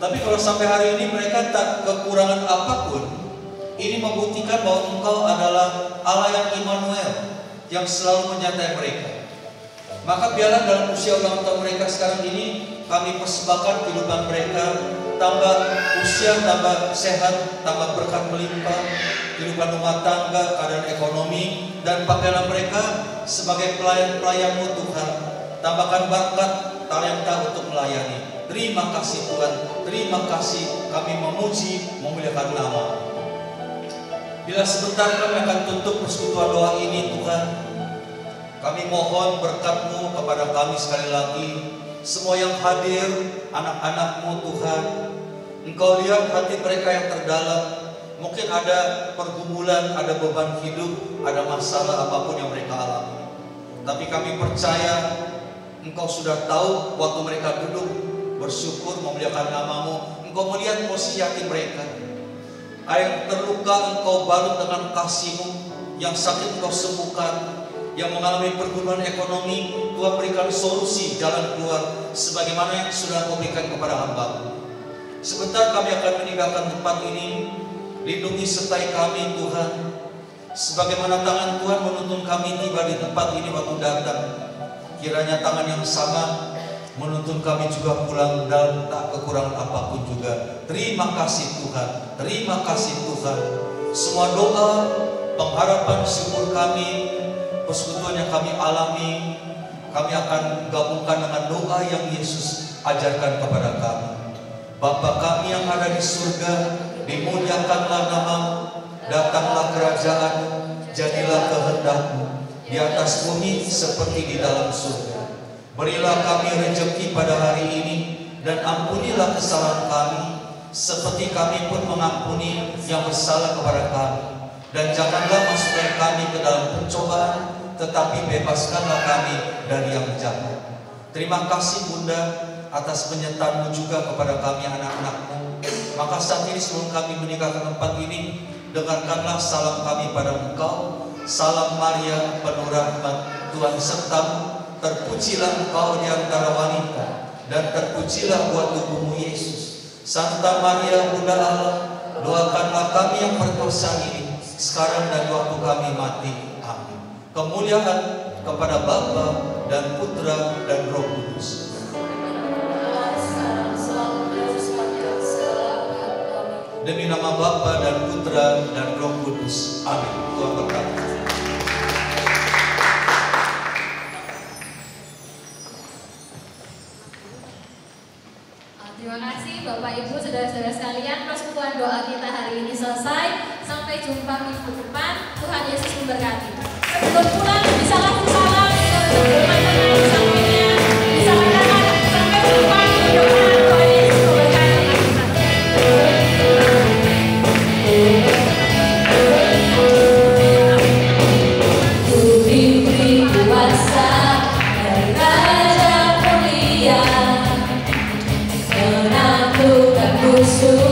Tapi kalau sampai hari ini mereka tak kekurangan apapun, ini membuktikan bahwa Engkau adalah Allah yang Immanuel, yang selalu menyertai mereka. Maka biarlah dalam usia ulang tahun mereka sekarang ini, kami persembahkan kehidupan mereka, tambah usia, tambah sehat, tambah berkat melimpah, kehidupan rumah tangga, keadaan ekonomi, dan pakailah mereka sebagai pelayan-pelayan-Mu Tuhan. Tambahkan berkat, talenta untuk melayani. Terima kasih Tuhan, terima kasih, kami memuji, memuliakan nama. Bila sebentar kami akan tutup persekutuan doa ini Tuhan, kami mohon berkat-Mu kepada kami sekali lagi. Semua yang hadir, anak-anak-Mu Tuhan, Engkau lihat hati mereka yang terdalam, Mungkin ada pergumulan, ada beban hidup, ada masalah apapun yang mereka alami. Tapi kami percaya Engkau sudah tahu waktu mereka duduk bersyukur memuliakan namamu. Engkau melihat posisi hati mereka. Yang terluka Engkau balut dengan kasih-Mu, yang sakit Engkau sembuhkan, yang mengalami pergumulan ekonomi Tuhan berikan solusi jalan keluar sebagaimana yang sudah Engkau berikan kepada hamba. Sebentar kami akan meninggalkan tempat ini. Lindungi sertai kami Tuhan, sebagaimana tangan Tuhan menuntun kami tiba di tempat ini waktu datang. Kiranya tangan yang sama menuntun kami juga pulang dalam tak kekurangan apapun juga. Terima kasih Tuhan, terima kasih Tuhan. Semua doa, pengharapan, syukur kami, persekutuan yang kami alami, kami akan gabungkan dengan doa yang Yesus ajarkan kepada kami. Bapa kami yang ada di surga, dimuliakanlah namamu, datanglah kerajaan-Mu, jadilah kehendak-Mu di atas bumi seperti di dalam surga. Berilah kami rezeki pada hari ini, dan ampunilah kesalahan kami seperti kami pun mengampuni yang bersalah kepada kami. Dan janganlah masukkan kami ke dalam pencobaan, tetapi bebaskanlah kami dari yang jahat. Terima kasih Bunda atas penyertaan-Mu juga kepada kami anak-anak-Mu. Maka saat ini sebelum kami meninggalkan tempat ini, dengarkanlah salam kami pada Engkau. Salam Maria penuh rahmat, Tuhan sertamu. Terpujilah Engkau di antara wanita, dan terpujilah buah tubuhmu Yesus. Santa Maria Bunda Allah, doakanlah kami yang berdosa ini sekarang dan waktu kami mati. Amin. Kemuliaan kepada Bapa dan Putra dan Roh Kudus. Demi nama Bapa dan Putra dan Roh Kudus. Amin. Tuhan berkati. Terima kasih Bapak Ibu, saudara-saudara sekalian. Persekutuan doa kita hari ini selesai. Sampai jumpa minggu depan. Tuhan Yesus memberkati. Sebelum pulang bisa langsung salam ke teman-teman di sampingnya. Bisa katakan sampai jumpa minggu depan. Tuhan Yesus memberkati. Ku diberi kuasa dan Raja mulia menaklukkan musuh.